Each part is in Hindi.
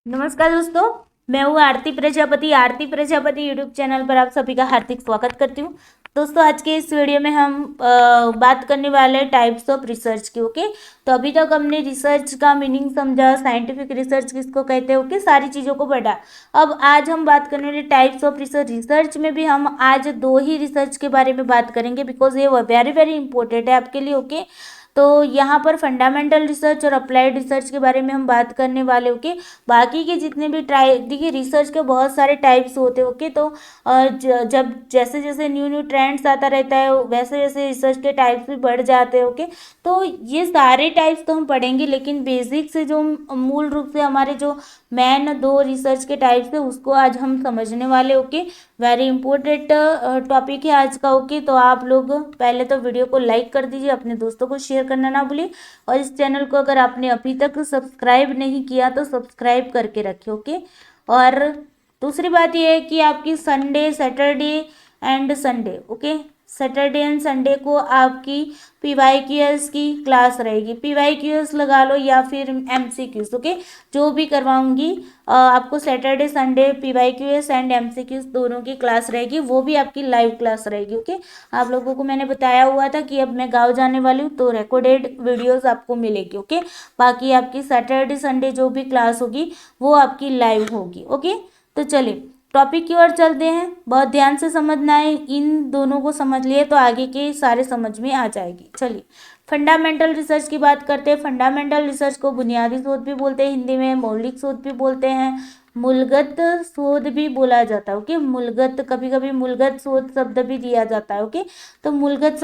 नमस्कार दोस्तों, मैं हूँ आरती प्रजापति यूट्यूब चैनल पर आप सभी का हार्दिक स्वागत करती हूँ। दोस्तों, आज के इस वीडियो में हम बात करने वाले हैं टाइप्स ऑफ रिसर्च की। ओके, तो अभी तक हमने रिसर्च का मीनिंग समझा, साइंटिफिक रिसर्च किसको कहते हैं, ओके, सारी चीज़ों को पढ़ा। अब आज हम बात करने वाले टाइप्स ऑफ रिसर्च। रिसर्च में भी हम आज दो ही रिसर्च के बारे में बात करेंगे, बिकॉज ये वेरी वेरी इंपॉर्टेंट है आपके लिए। ओके, तो यहाँ पर फंडामेंटल रिसर्च और अप्लाइड रिसर्च के बारे में हम बात करने वाले। ओके, बाकी के जितने भी देखिए रिसर्च के बहुत सारे टाइप्स होते हैं। ओके, तो जब जैसे जैसे न्यू न्यू ट्रेंड्स आता रहता है वैसे वैसे रिसर्च के टाइप्स भी बढ़ जाते हैं। ओके, तो ये सारे टाइप्स तो हम पढ़ेंगे, लेकिन बेसिक से जो मूल रूप से हमारे जो मेन दो रिसर्च के टाइप्स है उसको आज हम समझने वाले। ओके, वेरी इंपॉर्टेंट टॉपिक है आज का। ओके, तो आप लोग पहले तो वीडियो को लाइक कर दीजिए, अपने दोस्तों को शेयर करना ना भूलिए, और इस चैनल को अगर आपने अभी तक सब्सक्राइब नहीं किया तो सब्सक्राइब करके रखिए। ओके, और दूसरी बात यह है कि आपकी Saturday and Sunday, okay, Saturday and Sunday को आपकी PYQs की क्लास रहेगी। PYQs लगा लो या फिर MCQs। ओके, जो भी करवाऊंगी आपको Saturday Sunday PYQs and MCQs दोनों की क्लास रहेगी, वो भी आपकी लाइव क्लास रहेगी। ओके, आप लोगों को मैंने बताया हुआ था कि अब मैं गाँव जाने वाली हूँ तो रिकॉर्डेड वीडियोस आपको मिलेगी। ओके, बाकी आपकी सैटरडे संडे जो भी क्लास होगी वो आपकी लाइव होगी। ओके, तो चलिए टॉपिक की ओर चलते हैं। बहुत ध्यान से समझना है, इन दोनों को समझ लिए तो आगे के सारे समझ में आ जाएगी। चलिए फंडामेंटल रिसर्च की बात करते हैं। फंडामेंटल रिसर्च को बुनियादी शोध भी बोलते हैं, हिंदी में मौलिक शोध भी बोलते हैं, मूलगत शोध भी बोला जाता है। ओके, मूलगत, कभी कभी मूलगत शोध शब्द भी दिया जाता है। ओके, तो मूलगत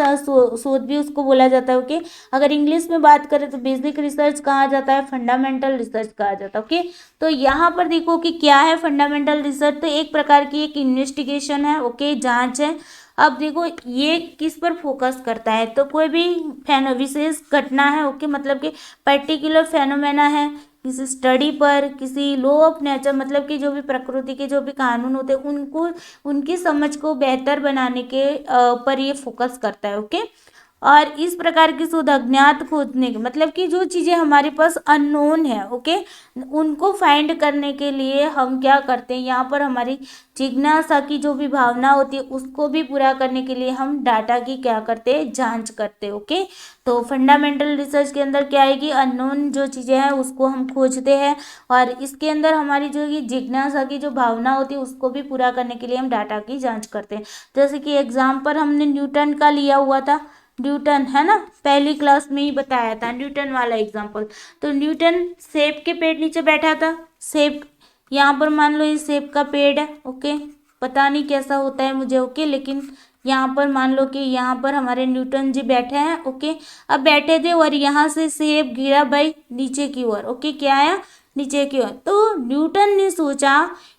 शोध भी उसको बोला जाता है। ओके, अगर इंग्लिश में बात करें तो बेसिक रिसर्च कहा जाता है, फंडामेंटल रिसर्च कहा जाता है। ओके, तो यहाँ पर देखो कि क्या है फंडामेंटल रिसर्च, तो एक प्रकार की एक इन्वेस्टिगेशन है। ओके, जांच है। अब देखो ये किस पर फोकस करता है, तो कोई भी विशेष घटना है। ओके, मतलब कि पर्टिकुलर फेनोमेना है, किसी स्टडी पर, किसी लॉ ऑफ नेचर, मतलब कि जो भी प्रकृति के जो भी कानून होते हैं उनको, उनकी समझ को बेहतर बनाने के पर ये फोकस करता है। ओके, और इस प्रकार की शोध अज्ञात खोजने के, मतलब कि जो चीज़ें हमारे पास अननोन है, ओके, उनको फाइंड करने के लिए हम क्या करते हैं, यहाँ पर हमारी जिज्ञासा की जो भी भावना होती है उसको भी पूरा करने के लिए हम डाटा की क्या करते हैं, जांच करते हैं। ओके, तो फंडामेंटल रिसर्च के अंदर क्या आएगी, अननोन जो चीज़ें हैं उसको हम खोजते हैं, और इसके अंदर हमारी जो ये जिज्ञासा की जो भावना होती है उसको भी पूरा करने के लिए हम डाटा की जांच करते हैं। जैसे कि एग्जाम्पल हमने न्यूटन का लिया हुआ था, न्यूटन है ना, पहली क्लास में ही बताया था न्यूटन वाला एग्जाम्पल। तो न्यूटन सेब के पेड़ नीचे बैठा था। सेब, यहाँ पर मान लो ये सेब का पेड़ है। ओके, पता नहीं कैसा होता है मुझे। ओके, लेकिन यहाँ पर मान लो कि यहाँ पर हमारे न्यूटन जी बैठे हैं। ओके, अब बैठे थे और यहाँ से सेब गिरा भाई नीचे की ओर। ओके, क्या आया, नीचे की ओर। तो न्यूटन ने सोचा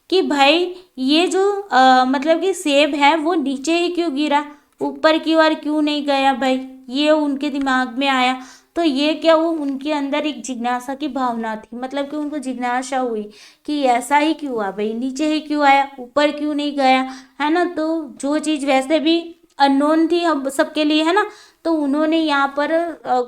कि भाई ये जो मतलब कि सेब है वो नीचे ही क्यों गिरा, ऊपर की ओर क्यों नहीं गया भाई, ये उनके दिमाग में आया। तो ये क्या, वो उनके अंदर एक जिज्ञासा की भावना थी, मतलब कि उनको जिज्ञासा हुई कि ऐसा ही क्यों हुआ भाई, नीचे ही क्यों आया, ऊपर क्यों नहीं गया, है ना। तो जो चीज़ वैसे भी अननोन थी हम सबके लिए, है ना, तो उन्होंने यहाँ पर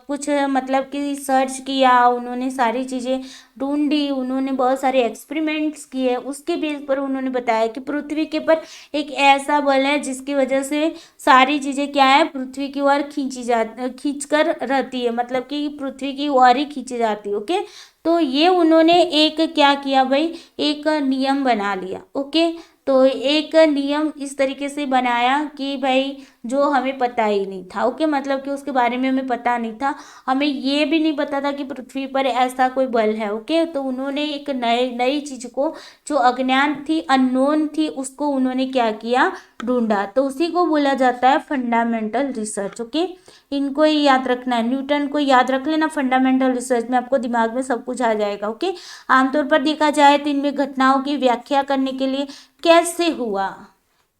कुछ मतलब कि सर्च किया, उन्होंने सारी चीज़ें ढूंढी, उन्होंने बहुत सारे एक्सपेरिमेंट्स किए, उसके बेस पर उन्होंने बताया कि पृथ्वी के पर एक ऐसा बल है जिसकी वजह से सारी चीज़ें क्या है, पृथ्वी की ओर खींच कर रहती है, मतलब कि पृथ्वी की ओर ही खींची जाती है। ओके, तो ये उन्होंने एक क्या किया भाई, एक नियम बना लिया। ओके, तो एक नियम इस तरीके से बनाया कि भाई जो हमें पता ही नहीं था। ओके, मतलब कि उसके बारे में हमें पता नहीं था, हमें ये भी नहीं पता था कि पृथ्वी पर ऐसा कोई बल है। ओके, तो उन्होंने एक नई नई चीज़ को, जो अज्ञान थी, अननोन थी, उसको उन्होंने क्या किया, ढूंढा। तो उसी को बोला जाता है फंडामेंटल रिसर्च। ओके, इनको ही याद रखना है, न्यूटन को याद रख लेना, फंडामेंटल रिसर्च में आपको दिमाग में सब कुछ आ जाएगा। ओके, आमतौर पर देखा जाए तो इनमें घटनाओं की व्याख्या करने के लिए कैसे हुआ,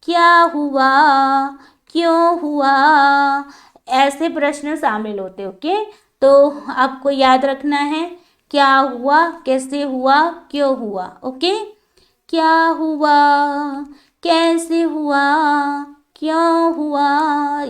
क्या हुआ, क्यों हुआ, ऐसे प्रश्न शामिल होते। ओके, तो आपको याद रखना है क्या हुआ, कैसे हुआ, क्यों हुआ। ओके, क्या हुआ, कैसे हुआ, क्यों हुआ,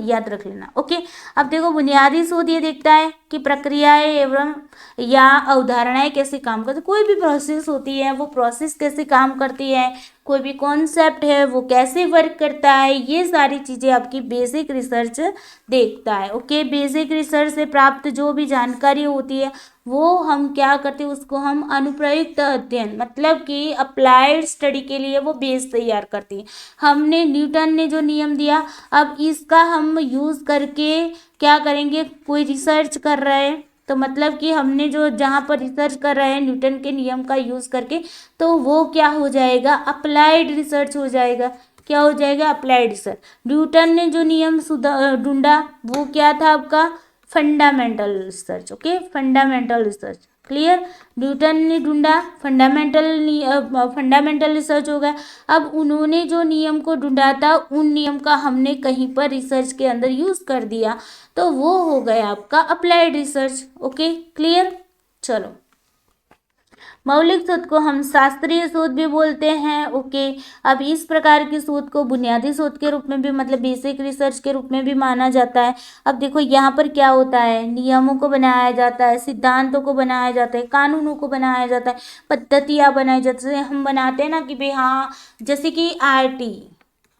याद रख लेना। ओके, अब देखो बुनियादी शोध ये देखता है कि प्रक्रियाएं एवं या अवधारणाएं कैसे काम करती, कोई भी प्रोसेस होती है वो प्रोसेस कैसे काम करती है, कोई भी कॉन्सेप्ट है वो कैसे वर्क करता है, ये सारी चीज़ें आपकी बेसिक रिसर्च देखता है। ओके, बेसिक रिसर्च से प्राप्त जो भी जानकारी होती है वो हम क्या करते हैं, उसको हम अनुप्रयुक्त अध्ययन मतलब कि अप्लाइड स्टडी के लिए वो बेस तैयार करती है। हमने न्यूटन ने जो नियम दिया, अब इसका हम यूज़ करके क्या करेंगे, कोई रिसर्च कर रहे हैं तो मतलब कि हमने जो जहाँ पर रिसर्च कर रहे हैं न्यूटन के नियम का यूज़ करके, तो वो क्या हो जाएगा, अप्लाइड रिसर्च हो जाएगा। क्या हो जाएगा, अप्लाइड रिसर्च। न्यूटन ने जो नियम ढूंढा वो क्या था आपका, fundamental research. Okay, fundamental research, clear. Newton ने ढूंढा, फंडामेंटल रिसर्च हो गया। अब उन्होंने जो नियम को ढूंढा था उन नियम का हमने कहीं पर रिसर्च के अंदर यूज़ कर दिया, तो वो हो गया आपका अप्लाइड रिसर्च। Okay, clear. चलो, मौलिक शोध को हम शास्त्रीय शोध भी बोलते हैं। ओके, अब इस प्रकार की शोध को बुनियादी शोध के रूप में भी मतलब बेसिक रिसर्च के रूप में भी माना जाता है। अब देखो यहाँ पर क्या होता है, नियमों को बनाया जाता है, सिद्धांतों को बनाया जाता है, कानूनों को बनाया जाता है, पद्धतियाँ बनाई जाती है। हम बनाते हैं ना कि भाई हाँ, जैसे कि RT,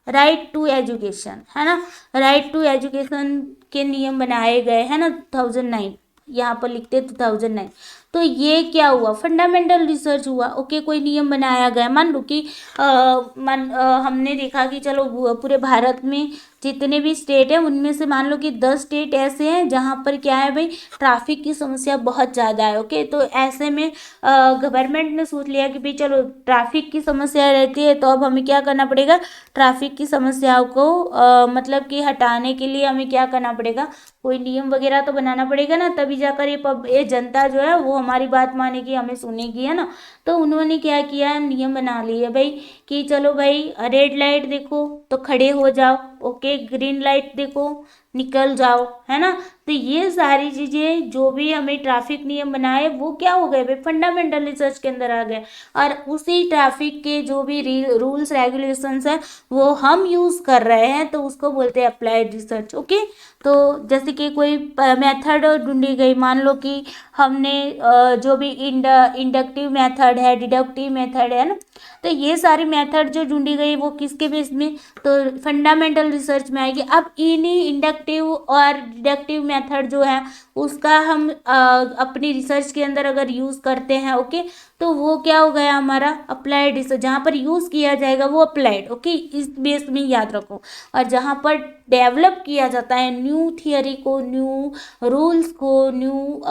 राइट टू एजुकेशन, है ना, राइट टू एजुकेशन के नियम बनाए गए हैं ना 2009, यहाँ पर लिखते 2009। तो ये क्या हुआ, फंडामेंटल रिसर्च हुआ। ओके, कोई नियम बनाया गया, मान लो कि हमने देखा कि चलो पूरे भारत में जितने भी स्टेट है उनमें से मान लो कि 10 स्टेट ऐसे हैं जहाँ पर क्या है भाई, ट्रैफिक की समस्या बहुत ज़्यादा है। ओके, तो ऐसे में गवर्नमेंट ने सोच लिया कि भाई चलो ट्रैफिक की समस्या रहती है, तो अब हमें क्या करना पड़ेगा, ट्रैफिक की समस्याओं को मतलब कि हटाने के लिए हमें क्या करना पड़ेगा, कोई नियम वगैरह तो बनाना पड़ेगा ना, तभी जाकर ये जनता जो है वो हमारी बात मानेगी, हमें सुनेगी, है ना। तो उन्होंने क्या किया, नियम बना लिए भाई कि चलो भाई रेड लाइट देखो तो खड़े हो जाओ, ओके, ग्रीन लाइट देखो निकल जाओ, है ना। तो ये सारी चीज़ें जो भी हमें ट्रैफिक नियम बनाए वो क्या हो गए भाई, फंडामेंटल रिसर्च के अंदर आ गए। और उसी ट्रैफिक के जो भी रूल्स रेगुलेशंस हैं वो हम यूज़ कर रहे हैं, तो उसको बोलते हैं अप्लाइड रिसर्च। ओके, तो जैसे कि कोई मेथड ढूंढी गई, मान लो कि हमने जो भी इंडक्टिव मेथड है, डिडक्टिव मेथड है ना, तो ये सारी मेथड जो ढूंढी गई वो किसके बेस में, तो फंडामेंटल रिसर्च में आएगी। अब इन्हीं इंडक्टिव और डिडक्टिव मेथड जो है उसका हम अपनी रिसर्च के अंदर अगर यूज़ करते हैं, ओके, तो वो क्या हो गया हमारा अप्लाइड रिसर्च, जहाँ पर यूज़ किया जाएगा वो अप्लाइड। ओके, इस बेस में याद रखो। और जहाँ पर डेवलप किया जाता है न्यू थियरी को, न्यू रूल्स को, न्यू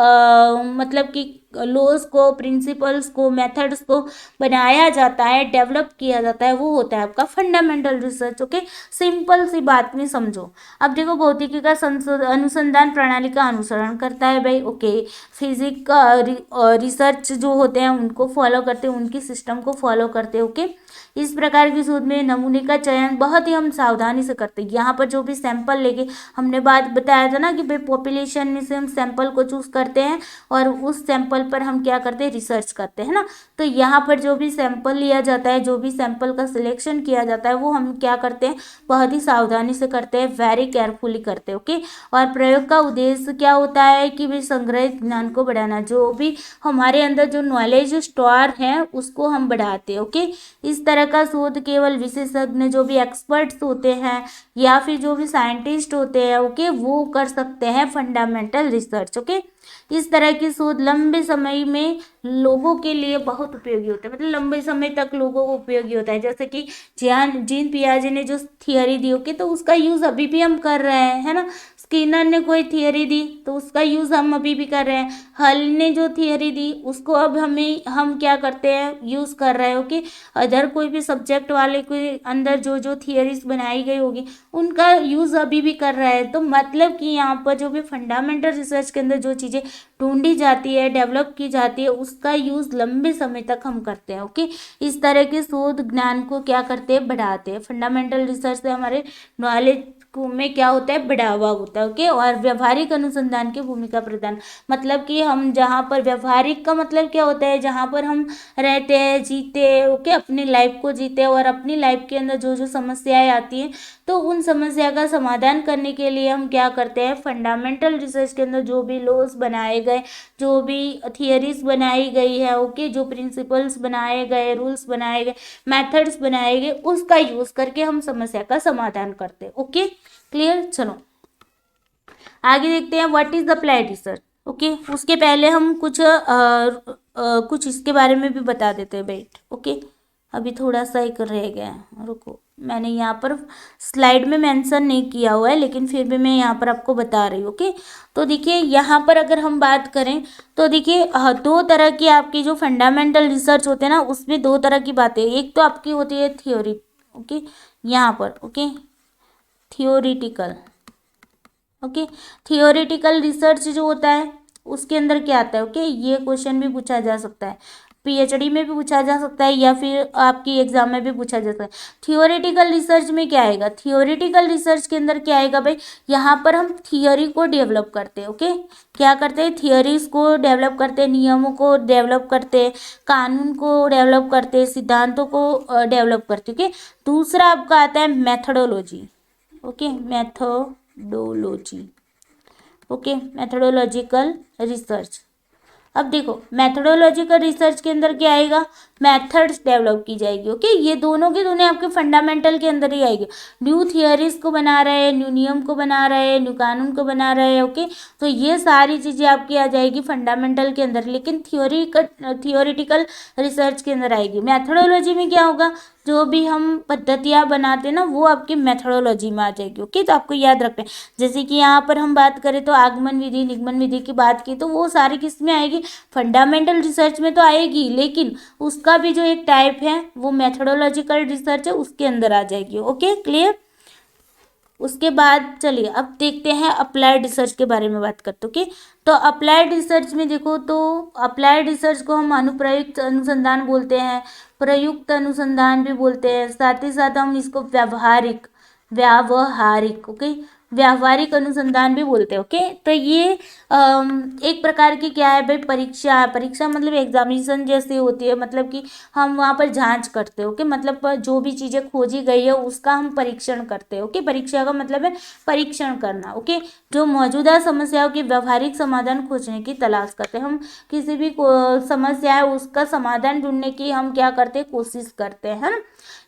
मतलब कि लॉज को, प्रिंसिपल्स को, मेथड्स को बनाया जाता है, डेवलप किया जाता है, वो होता है आपका फंडामेंटल रिसर्च। ओके, सिंपल सी बात में समझो। अब देखो भौतिकी का अनुसंधान प्रणाली का अनुसरण करता है भाई। ओके, फिजिक्स का रिसर्च जो होते हैं उनको फॉलो करते हैं, उनकी सिस्टम को फॉलो करते हैं। ओके, इस प्रकार की शोध में नमूने का चयन बहुत ही हम सावधानी से करते हैं। यहाँ पर जो भी सैंपल लेके हमने बात बताया था ना कि भाई पॉपुलेशन में से हम सैंपल को चूज करते हैं और उस सैंपल पर हम क्या करते हैं, रिसर्च करते हैं ना। तो यहाँ पर जो भी सैंपल लिया जाता है, जो भी सैंपल का सिलेक्शन किया जाता है, वो हम क्या करते हैं, बहुत ही सावधानी से करते हैं, वेरी केयरफुली करते हैं। ओके, और प्रयोग का उद्देश्य क्या होता है कि भाई संग्रहित ज्ञान को बढ़ाना, जो भी हमारे अंदर जो नॉलेज स्टोर है उसको हम बढ़ाते हैं। ओके, इस तरह का शोध केवल विशेषज्ञ जो भी एक्सपर्ट्स होते हैं या फिर जो भी साइंटिस्ट होते हैं, ओके, वो कर सकते हैं फंडामेंटल रिसर्च। ओके, इस तरह की शोध लंबे समय में लोगों के लिए बहुत उपयोगी होता है, मतलब लंबे समय तक लोगों को उपयोगी होता है। जैसे कि जीन पियाजे ने जो थियरी दी, ओके, तो उसका यूज़ अभी भी हम कर रहे हैं, है ना। स्किनर ने कोई थियरी दी तो उसका यूज़ हम अभी भी कर रहे हैं। हल ने जो थियरी दी उसको अब हम क्या करते हैं, यूज़ कर रहे हो कि अदर कोई भी सब्जेक्ट वाले के अंदर जो जो थियरीज बनाई गई होगी उनका यूज़ अभी भी कर रहे हैं। तो मतलब कि यहाँ पर जो भी फंडामेंटल रिसर्च के अंदर जो चीज़ें ढूंढी जाती है, डेवलप की जाती है, उसका यूज़ लंबे समय तक हम करते हैं। ओके, इस तरह के शोध ज्ञान को क्या करते हैं, बढ़ाते हैं। फंडामेंटल रिसर्च से हमारे नॉलेज में क्या होता है, बढ़ावा होता है। ओके, और व्यवहारिक अनुसंधान की भूमिका प्रदान, मतलब कि हम जहाँ पर, व्यवहारिक का मतलब क्या होता है, जहाँ पर हम रहते हैं, जीते हैं, ओके, अपनी लाइफ को जीते हैं, और अपनी लाइफ के अंदर जो जो समस्याएं आती हैं, तो उन समस्या का समाधान करने के लिए हम क्या करते हैं, फंडामेंटल रिसर्च के अंदर जो भी लॉज बनाए गए, जो भी थियरीज बनाई गई है, ओके, जो प्रिंसिपल्स बनाए गए, रूल्स बनाए गए, मेथड्स बनाए गए, उसका यूज करके हम समस्या का समाधान करते हैं। Okay, clear. चलो आगे देखते हैं, what is applied research. Okay, उसके पहले हम कुछ इसके बारे में भी बता देते हैं। वेट, ओके, अभी थोड़ा सा एक रह गया है, रुको, मैंने यहाँ पर स्लाइड में मेंशन नहीं किया हुआ है, लेकिन फिर भी मैं यहाँ पर आपको बता रही हूँ। ओके, तो देखिए यहाँ पर अगर हम बात करें तो देखिए दो तरह की आपकी जो फंडामेंटल रिसर्च होते हैं ना, उसमें दो तरह की बातें, एक तो आपकी होती है थियोरी, ओके, यहाँ पर, okay, theoretical, okay, theoretical research जो होता है उसके अंदर क्या आता है, ओके, ये क्वेश्चन भी पूछा जा सकता है, पीएचडी में भी पूछा जा सकता है, या फिर आपकी एग्जाम में भी पूछा जा सकता है। थियोरेटिकल रिसर्च में क्या आएगा, थियोरेटिकल रिसर्च के अंदर क्या आएगा भाई, यहाँ पर हम थियोरी को डेवलप करते हैं। ओके, क्या करते हैं, थियोरीज को डेवलप करते हैं, नियमों को डेवलप करते हैं, कानून को डेवलप करते हैं, सिद्धांतों को डेवलप करते हैं। ओके, दूसरा आपका आता है methodology, okay, methodology, okay, methodological research. अब देखो मैथडोलॉजिकल रिसर्च के अंदर क्या आएगा, मेथड्स डेवलप की जाएगी। ओके, ये दोनों के दोनों आपके फंडामेंटल के अंदर ही आएगी। न्यू थियरीज को बना रहे हैं, न्यू नियम को बना रहे हैं, न्यू कानून को बना रहे हैं। ओके, तो ये सारी चीज़ें आपकी आ जाएगी फंडामेंटल के अंदर, लेकिन थियोरिटिकल रिसर्च के अंदर आएगी। मैथडोलॉजी में क्या होगा, जो भी हम पद्धतियाँ बनाते हैं ना, वो आपकी मेथडोलॉजी में आ जाएगी। ओके, तो आपको याद रखना है, जैसे कि यहाँ पर हम बात करें तो आगमन विधि, निगमन विधि की बात की, तो वो सारी किस में आएगी, फंडामेंटल रिसर्च में तो आएगी, लेकिन उसका भी जो एक टाइप है वो मेथडोलॉजिकल रिसर्च है, उसके अंदर आ जाएगी। Okay, clear. उसके बाद चलिए अब देखते हैं अप्लाइड रिसर्च के बारे में बात करते। ओके, तो अप्लाइड रिसर्च में देखो, तो अप्लाइड रिसर्च को हम अनुप्रयुक्त अनुसंधान बोलते हैं, प्रयुक्त अनुसंधान भी बोलते हैं, साथ ही साथ हम इसको व्यावहारिक, ओके, व्यावहारिक अनुसंधान भी बोलते हैं। ओके, तो ये एक प्रकार की क्या है भाई, परीक्षा मतलब एग्जामिनेशन जैसी होती है, मतलब कि हम वहाँ पर जांच करते हैं। ओके, मतलब जो भी चीज़ें खोजी गई है उसका हम परीक्षण करते हैं। ओके, परीक्षा का मतलब है परीक्षण करना। ओके, जो मौजूदा समस्याओं के व्यवहारिक समाधान खोजने की तलाश करते हैं, हम किसी भी समस्या है उसका समाधान ढूंढने की हम क्या करते हैं, कोशिश करते हैं, है ना।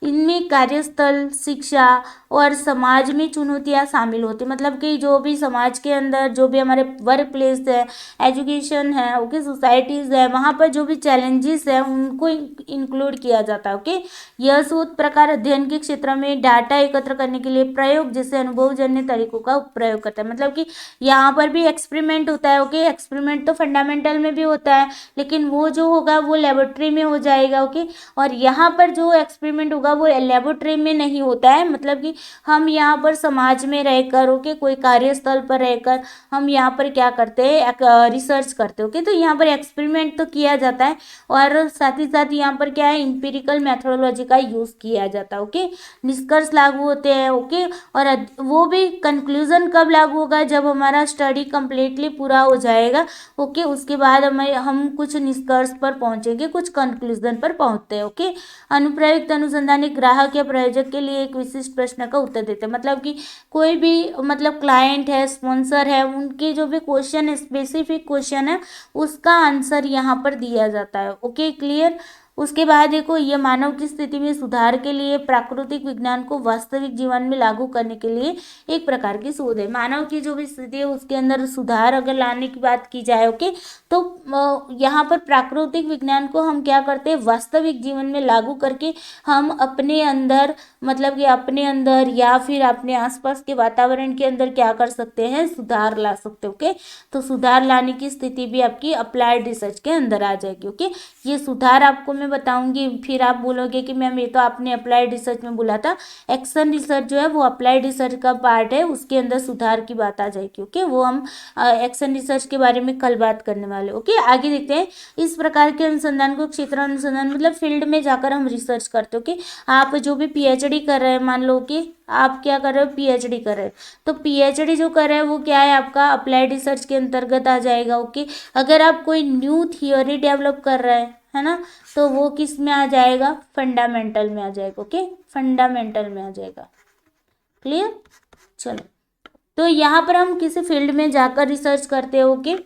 इनमें कार्यस्थल, शिक्षा और समाज में चुनौतियाँ शामिल होती, मतलब कि जो भी समाज के अंदर, जो भी हमारे वर्क प्लेस है, एजुकेशन है, ओके, सोसाइटीज़ है, वहाँ पर जो भी चैलेंजेस है उनको इंक्लूड किया जाता है। ओके, यह शोध प्रकार अध्ययन के क्षेत्र में डाटा एकत्र करने के लिए प्रयोग जैसे अनुभवजन्य तरीकों का प्रयोग करता है, मतलब कि यहाँ पर भी एक्सपेरिमेंट होता है। ओके, एक्सपेरिमेंट तो फंडामेंटल में भी होता है, लेकिन वो जो होगा वो लेबोरेटरी में हो जाएगा। ओके, और यहाँ पर जो एक्सपेरिमेंट होगा वो लेबोरेटरी में नहीं होता है, मतलब कि हम यहाँ पर समाज में रहकर, ओके, कोई कार्यस्थल पर रहकर हम यहाँ पर क्या करते हैं, रिसर्च करते हैं। ओके, तो यहाँ पर एक्सपेरिमेंट तो किया जाता है, और साथ ही साथ यहाँ पर क्या है, इंपिरिकल मेथोडोलॉजी का यूज़ किया जाता है। ओके, निष्कर्ष लागू होते हैं। ओके, और वो भी कंक्लूजन कब लागू होगा, जब हमारा स्टडी कम्प्लीटली पूरा हो जाएगा। ओके, उसके बाद हम कुछ निष्कर्ष पर पहुँचेंगे, कुछ कंक्लूजन पर पहुँचते हैं। ओके, अनुप्रयुक्त अनुसंधान एक ग्राहक या प्रयोजक के लिए एक विशिष्ट प्रश्न का उत्तर देते हैं, मतलब कि कोई भी मतलब क्लाइंट है, स्पॉन्सर है, उनके जो भी क्वेश्चन है, स्पेसिफिक क्वेश्चन है, उसका आंसर यहाँ पर दिया जाता है। Okay, clear. उसके बाद देखो, ये मानव की स्थिति में सुधार के लिए प्राकृतिक विज्ञान को वास्तविक जीवन में लागू करने के लिए एक प्रकार की शोध है। मानव की जो भी स्थिति है उसके अंदर सुधार अगर लाने की बात की जाए, ओके, तो यहाँ पर प्राकृतिक विज्ञान को हम क्या करते हैं, वास्तविक जीवन में लागू करके हम अपने अंदर, मतलब कि अपने अंदर या फिर अपने आसपास के वातावरण के अंदर क्या कर सकते हैं, सुधार ला सकते हैं। ओके, तो सुधार लाने की स्थिति भी आपकी अप्लाइड रिसर्च के अंदर आ जाएगी। ओके, ये सुधार आपको में बताऊंगी, फिर आप बोलोगे कि मैम ये तो आपने अप्लाइड रिसर्च में बोला था। एक्शन रिसर्च जो है वो अप्लाइड रिसर्च का पार्ट है, उसके अंदर सुधार की बात आ जाएगी। ओके, वो हम एक्शन रिसर्च के बारे में कल बात करने वाले। ओके, आगे देखते हैं। इस प्रकार के अनुसंधान को क्षेत्र अनुसंधान मतलब फील्ड में जाकर हम रिसर्च करते हो। ओके, आप जो भी पीएचडी कर रहे हैं, मान लो कि आप क्या कर रहे हो, पीएचडी कर रहे हैं, तो पीएचडी जो कर रहे हैं वो क्या है, आपका अप्लाइड रिसर्च के अंतर्गत आ जाएगा। ओके, अगर आप कोई न्यू थियोरी डेवलप कर रहे हैं, है ना, तो वो किस में आ जाएगा, फंडामेंटल में आ जाएगा। ओके, फंडामेंटल में आ जाएगा। क्लियर, चलो, तो यहाँ पर हम किसी फील्ड में जाकर रिसर्च करते हो। ओके,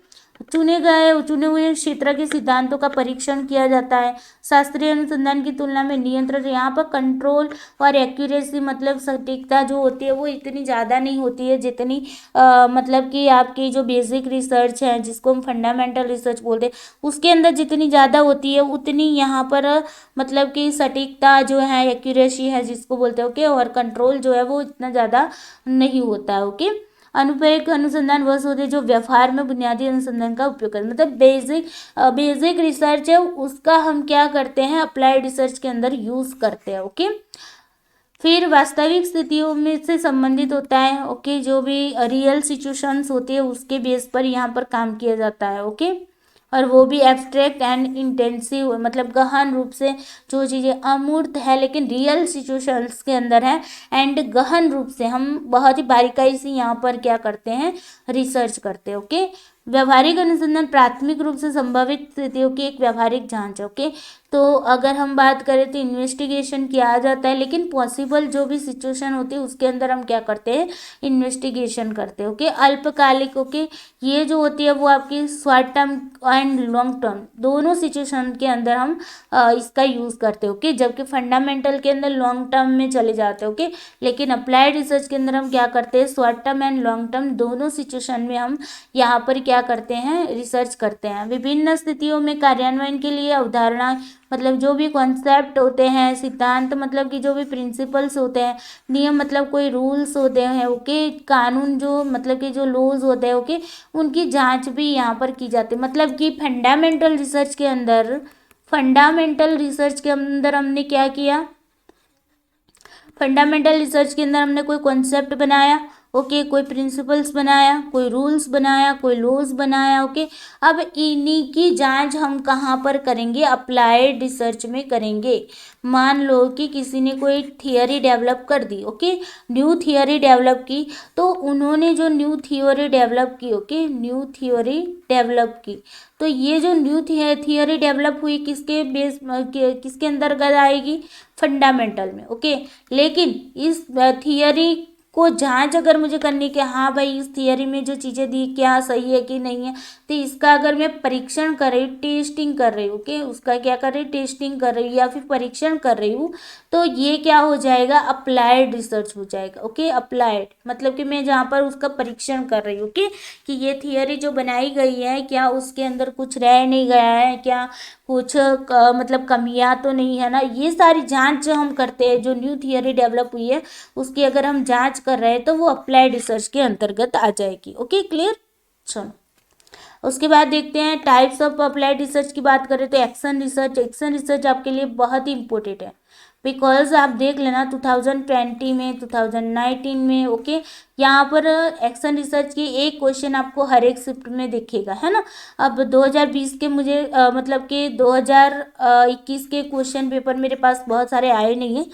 चुने हुए क्षेत्र के सिद्धांतों का परीक्षण किया जाता है। शास्त्रीय अनुसंधान की तुलना में नियंत्रण, यहाँ पर कंट्रोल और एक्यूरेसी मतलब सटीकता जो होती है वो इतनी ज़्यादा नहीं होती है जितनी मतलब कि आपकी जो बेसिक रिसर्च है जिसको हम फंडामेंटल रिसर्च बोलते हैं उसके अंदर जितनी ज़्यादा होती है उतनी यहाँ पर मतलब कि सटीकता जो है, एक्यूरेसी है जिसको बोलते हैं। ओके, और कंट्रोल जो है वो इतना ज़्यादा नहीं होता है। ओके, अनुप्रयोग अनुसंधान वह होते हैं जो व्यवहार में बुनियादी अनुसंधान का उपयोग करते हैं, मतलब बेसिक रिसर्च है उसका हम क्या करते हैं, अप्लाइड रिसर्च के अंदर यूज करते हैं। ओके, फिर वास्तविक स्थितियों में से संबंधित होता है। ओके, जो भी रियल सिचुएशंस होती है उसके बेस पर यहाँ पर काम किया जाता है। ओके, और वो भी एब्स्ट्रैक्ट एंड इंटेंसिव, मतलब गहन रूप से जो चीज़ें अमूर्त है लेकिन रियल सिचुएशंस के अंदर है, एंड गहन रूप से हम बहुत ही बारीकाई से यहाँ पर क्या करते हैं, रिसर्च करते हैं। ओके, व्यवहारिक अनुसंधान प्राथमिक रूप से संभावित स्थितियों की एक व्यवहारिक जांच है। ओके, तो अगर हम बात करें तो इन्वेस्टिगेशन किया जाता है, लेकिन पॉसिबल जो भी सिचुएशन होती है उसके अंदर हम क्या करते हैं, इन्वेस्टिगेशन करते हैं। ओके, अल्पकालिक, ओके, ये जो होती है वो आपकी short term and long term दोनों सिचुएशन के अंदर हम इसका यूज़ करते हैं। ओके, जबकि फंडामेंटल के अंदर लॉन्ग टर्म में चले जाते हैं। ओके, लेकिन अप्लाइड रिसर्च के अंदर हम क्या करते हैं, short term and long term दोनों सिचुएशन में हम यहाँ पर क्या करते हैं, रिसर्च करते हैं। विभिन्न स्थितियों में कार्यान्वयन के लिए अवधारणा मतलब जो भी कॉन्सेप्ट होते हैं, सिद्धांत मतलब कि जो भी प्रिंसिपल्स होते हैं, नियम मतलब कोई रूल्स होते हैं। ओके, कानून जो मतलब कि जो लॉज होते हैं, ओके, उनकी जांच भी यहाँ पर की जाती है। मतलब कि फंडामेंटल रिसर्च के अंदर हमने क्या किया, फंडामेंटल रिसर्च के अंदर हमने कोई कॉन्सेप्ट बनाया। ओके, कोई प्रिंसिपल्स बनाया, कोई रूल्स बनाया, कोई लॉज बनाया। ओके, अब इन्हीं की जांच हम कहाँ पर करेंगे, अप्लाइड रिसर्च में करेंगे। मान लो कि किसी ने कोई थियोरी डेवलप कर दी। ओके, न्यू थियोरी डेवलप की, तो उन्होंने जो न्यू थियोरी डेवलप की, ओके, न्यू थियोरी डेवलप की, तो ये जो न्यू थियोरी डेवलप हुई किसके बेस किसके अंतर्गत आएगी, फंडामेंटल में। ओके, लेकिन इस थियोरी को जांच अगर मुझे करनी कि हाँ भाई इस थियोरी में जो चीज़ें दी क्या सही है कि नहीं है, तो इसका अगर मैं परीक्षण कर रही हूँ, टेस्टिंग कर रही हूँ, ओके, उसका क्या कर रही हूँ, टेस्टिंग कर रही हूँ या फिर परीक्षण कर रही हूँ, तो ये क्या हो जाएगा, अप्लाइड रिसर्च हो जाएगा। ओके, अप्लाइड मतलब कि मैं जहाँ पर उसका परीक्षण कर रही हूँ कि ये थियोरी जो बनाई गई है क्या उसके अंदर कुछ रह नहीं गया है, क्या कुछ मतलब कमियां तो नहीं है ना, ये सारी जांच जो हम करते हैं, जो न्यू थियोरी डेवलप हुई है उसकी अगर हम जांच कर रहे हैं तो वो अप्लाइड रिसर्च के अंतर्गत आ जाएगी। Okay, clear. चलो, उसके बाद देखते हैं टाइप्स ऑफ अप्लाइड रिसर्च की बात करें तो एक्शन रिसर्च आपके लिए बहुत ही इंपॉर्टेंट है, बिकॉज आप देख लेना 2020 में, 2019 में। ओके, यहाँ पर एक्शन रिसर्च की एक क्वेश्चन आपको हर एक शिफ्ट में दिखेगा, है ना। अब 2020 के मुझे मतलब कि 2021 के क्वेश्चन पेपर मेरे पास बहुत सारे आए नहीं हैं,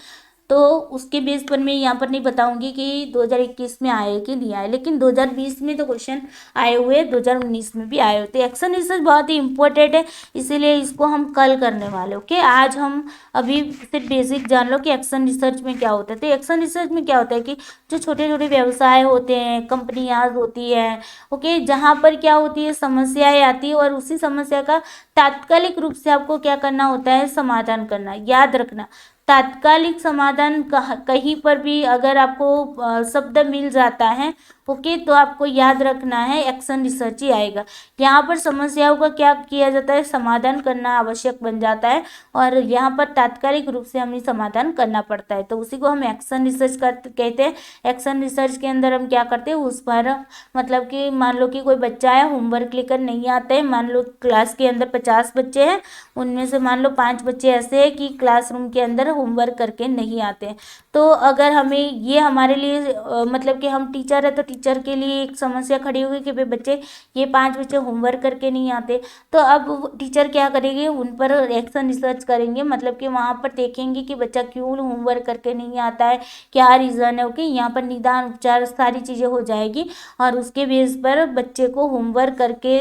तो उसके बेस पर मैं यहाँ पर नहीं बताऊंगी कि 2021 में आए कि नहीं आए, लेकिन 2020 में तो क्वेश्चन आए हुए, 2019 में भी आए होते। एक्शन रिसर्च बहुत ही इंपॉर्टेंट है, इसीलिए इसको हम कल करने वाले। ओके, आज हम अभी सिर्फ बेसिक जान लो कि एक्शन रिसर्च में क्या होता है। तो एक्शन रिसर्च में क्या होता है कि जो छोटे छोटे व्यवसाय होते हैं, कंपनियाँ होती है, ओके, जहाँ पर क्या होती है, समस्याएं आती है और उसी समस्या का तात्कालिक रूप से आपको क्या करना होता है, समाधान करना। याद रखना, तात्कालिक समाधान कहीं पर भी अगर आपको शब्द मिल जाता है, ओके, तो आपको याद रखना है एक्शन रिसर्च ही आएगा। यहाँ पर समस्याओं का क्या किया जाता है, समाधान करना आवश्यक बन जाता है, और यहाँ पर तात्कालिक रूप से हमें समाधान करना पड़ता है, तो उसी को हम एक्शन रिसर्च कहते हैं। एक्शन रिसर्च के अंदर हम क्या करते हैं, उस पर मतलब कि मान लो कि कोई बच्चा है, होमवर्क लेकर नहीं आता है, मान लो क्लास के अंदर 50 बच्चे हैं, उनमें से मान लो 5 बच्चे ऐसे हैं कि क्लासरूम के अंदर होमवर्क करके नहीं आते हैं। तो अगर हमें ये हमारे लिए मतलब कि हम टीचर है, तो टीचर के लिए एक समस्या खड़ी होगी कि भाई बच्चे, ये 5 बच्चे होमवर्क करके नहीं आते, तो अब टीचर क्या करेंगे, उन पर एक्शन रिसर्च करेंगे, मतलब कि वहाँ पर देखेंगे कि बच्चा क्यों होमवर्क करके नहीं आता है, क्या रीज़न है, ओके, यहाँ पर निदान उपचार सारी चीज़ें हो जाएगी, और उसके बेस पर बच्चे को होमवर्क करके,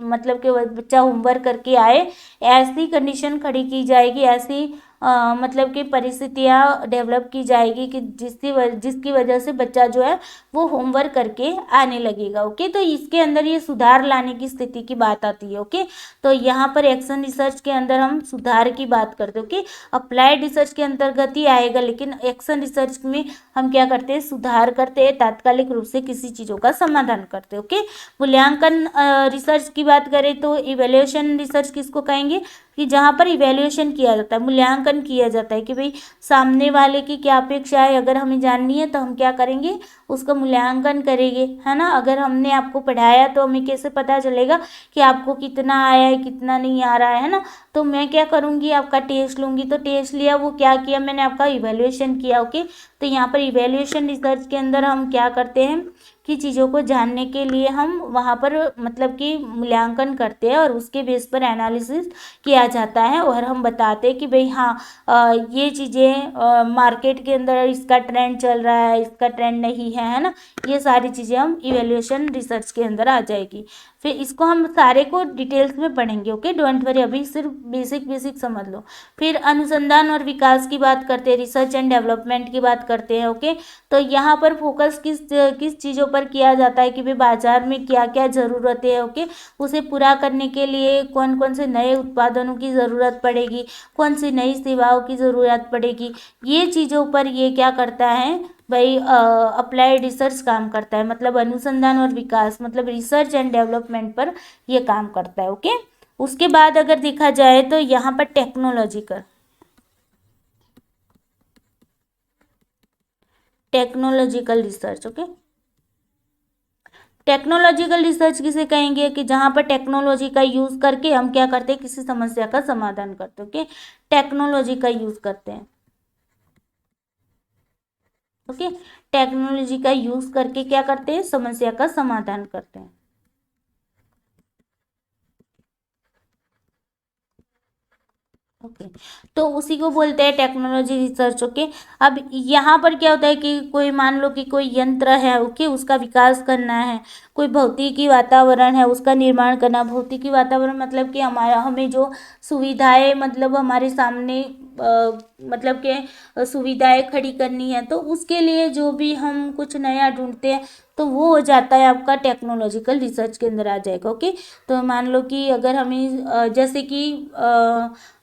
मतलब कि बच्चा होमवर्क करके आए, ऐसी कंडीशन खड़ी की जाएगी, ऐसी मतलब कि परिस्थितियाँ डेवलप की जाएगी कि जिसकी वजह से बच्चा जो है वो होमवर्क करके आने लगेगा, ओके। तो इसके अंदर ये सुधार लाने की स्थिति की बात आती है, ओके। तो यहाँ पर एक्शन रिसर्च के अंदर हम सुधार की बात करते हैं, ओके। अप्लाइड रिसर्च के अंतर्गत ही आएगा, लेकिन एक्शन रिसर्च में हम क्या करते हैं, सुधार करते हैं, तात्कालिक रूप से किसी चीज़ों का समाधान करते हैं, ओके। मूल्यांकन रिसर्च की बात करें तो इवेल्युएशन रिसर्च किसको कहेंगे, कि जहाँ पर इवेल्युएशन किया जाता है, मूल्यांकन किया जाता है कि भाई सामने वाले की क्या अपेक्षा है, अगर हमें जाननी है तो हम क्या करेंगे, उसका मूल्यांकन करेंगे, है ना। अगर हमने आपको पढ़ाया तो हमें कैसे पता चलेगा कि आपको कितना आया है, कितना नहीं आ रहा है ना। तो मैं क्या करूँगी, आपका टेस्ट लूँगी, तो टेस्ट लिया, वो क्या किया, मैंने आपका इवेल्युएशन किया, ओके। तो यहाँ पर इवेल्युएशन रिसर्च के अंदर हम क्या करते हैं कि चीज़ों को जानने के लिए हम वहाँ पर मतलब कि मूल्यांकन करते हैं, और उसके बेस पर एनालिसिस किया जाता है, और हम बताते हैं कि भाई हाँ, ये चीज़ें मार्केट के अंदर इसका ट्रेंड चल रहा है, इसका ट्रेंड नहीं है ना। ये सारी चीज़ें हम इवेल्युएशन रिसर्च के अंदर आ जाएगी। फिर इसको हम सारे को डिटेल्स में पढ़ेंगे, ओके, डोंट वरी, अभी सिर्फ बेसिक समझ लो। फिर अनुसंधान और विकास की बात करते हैं, रिसर्च एंड डेवलपमेंट की बात करते हैं, ओके। तो यहाँ पर फोकस किस चीज़ों पर किया जाता है कि भाई बाजार में क्या क्या ज़रूरतें हैं, ओके, उसे पूरा करने के लिए कौन कौन से नए उत्पादनों की ज़रूरत पड़ेगी, कौन सी नई सेवाओं की ज़रूरत पड़ेगी, ये चीज़ों पर ये क्या करता है भाई, अप्लाइड रिसर्च काम करता है, मतलब अनुसंधान और विकास, मतलब रिसर्च एंड डेवलपमेंट पर ये काम करता है, ओके। उसके बाद अगर देखा जाए तो यहाँ पर technological research, okay. Technological research किसे कहेंगे, कि जहाँ पर टेक्नोलॉजी का यूज़ करके हम क्या करते हैं, किसी समस्या का समाधान करते हैं, ओके, टेक्नोलॉजी का यूज़ करते हैं, ओके, टेक्नोलॉजी का यूज़ करके क्या करते हैं, समस्या का समाधान करते हैं, ओके। तो उसी को बोलते हैं टेक्नोलॉजी रिसर्च, ओके। अब यहाँ पर क्या होता है कि कोई मान लो कि कोई यंत्र है, ओके, उसका विकास करना है, कोई भौतिकी वातावरण है उसका निर्माण करना। भौतिकी वातावरण मतलब कि हमारा, हमें जो सुविधाएं मतलब हमारे सामने मतलब के सुविधाएं खड़ी करनी है, तो उसके लिए जो भी हम कुछ नया ढूंढते हैं, तो वो हो जाता है आपका टेक्नोलॉजिकल रिसर्च के अंदर आ जाएगा, ओके। तो मान लो कि अगर हमें जैसे कि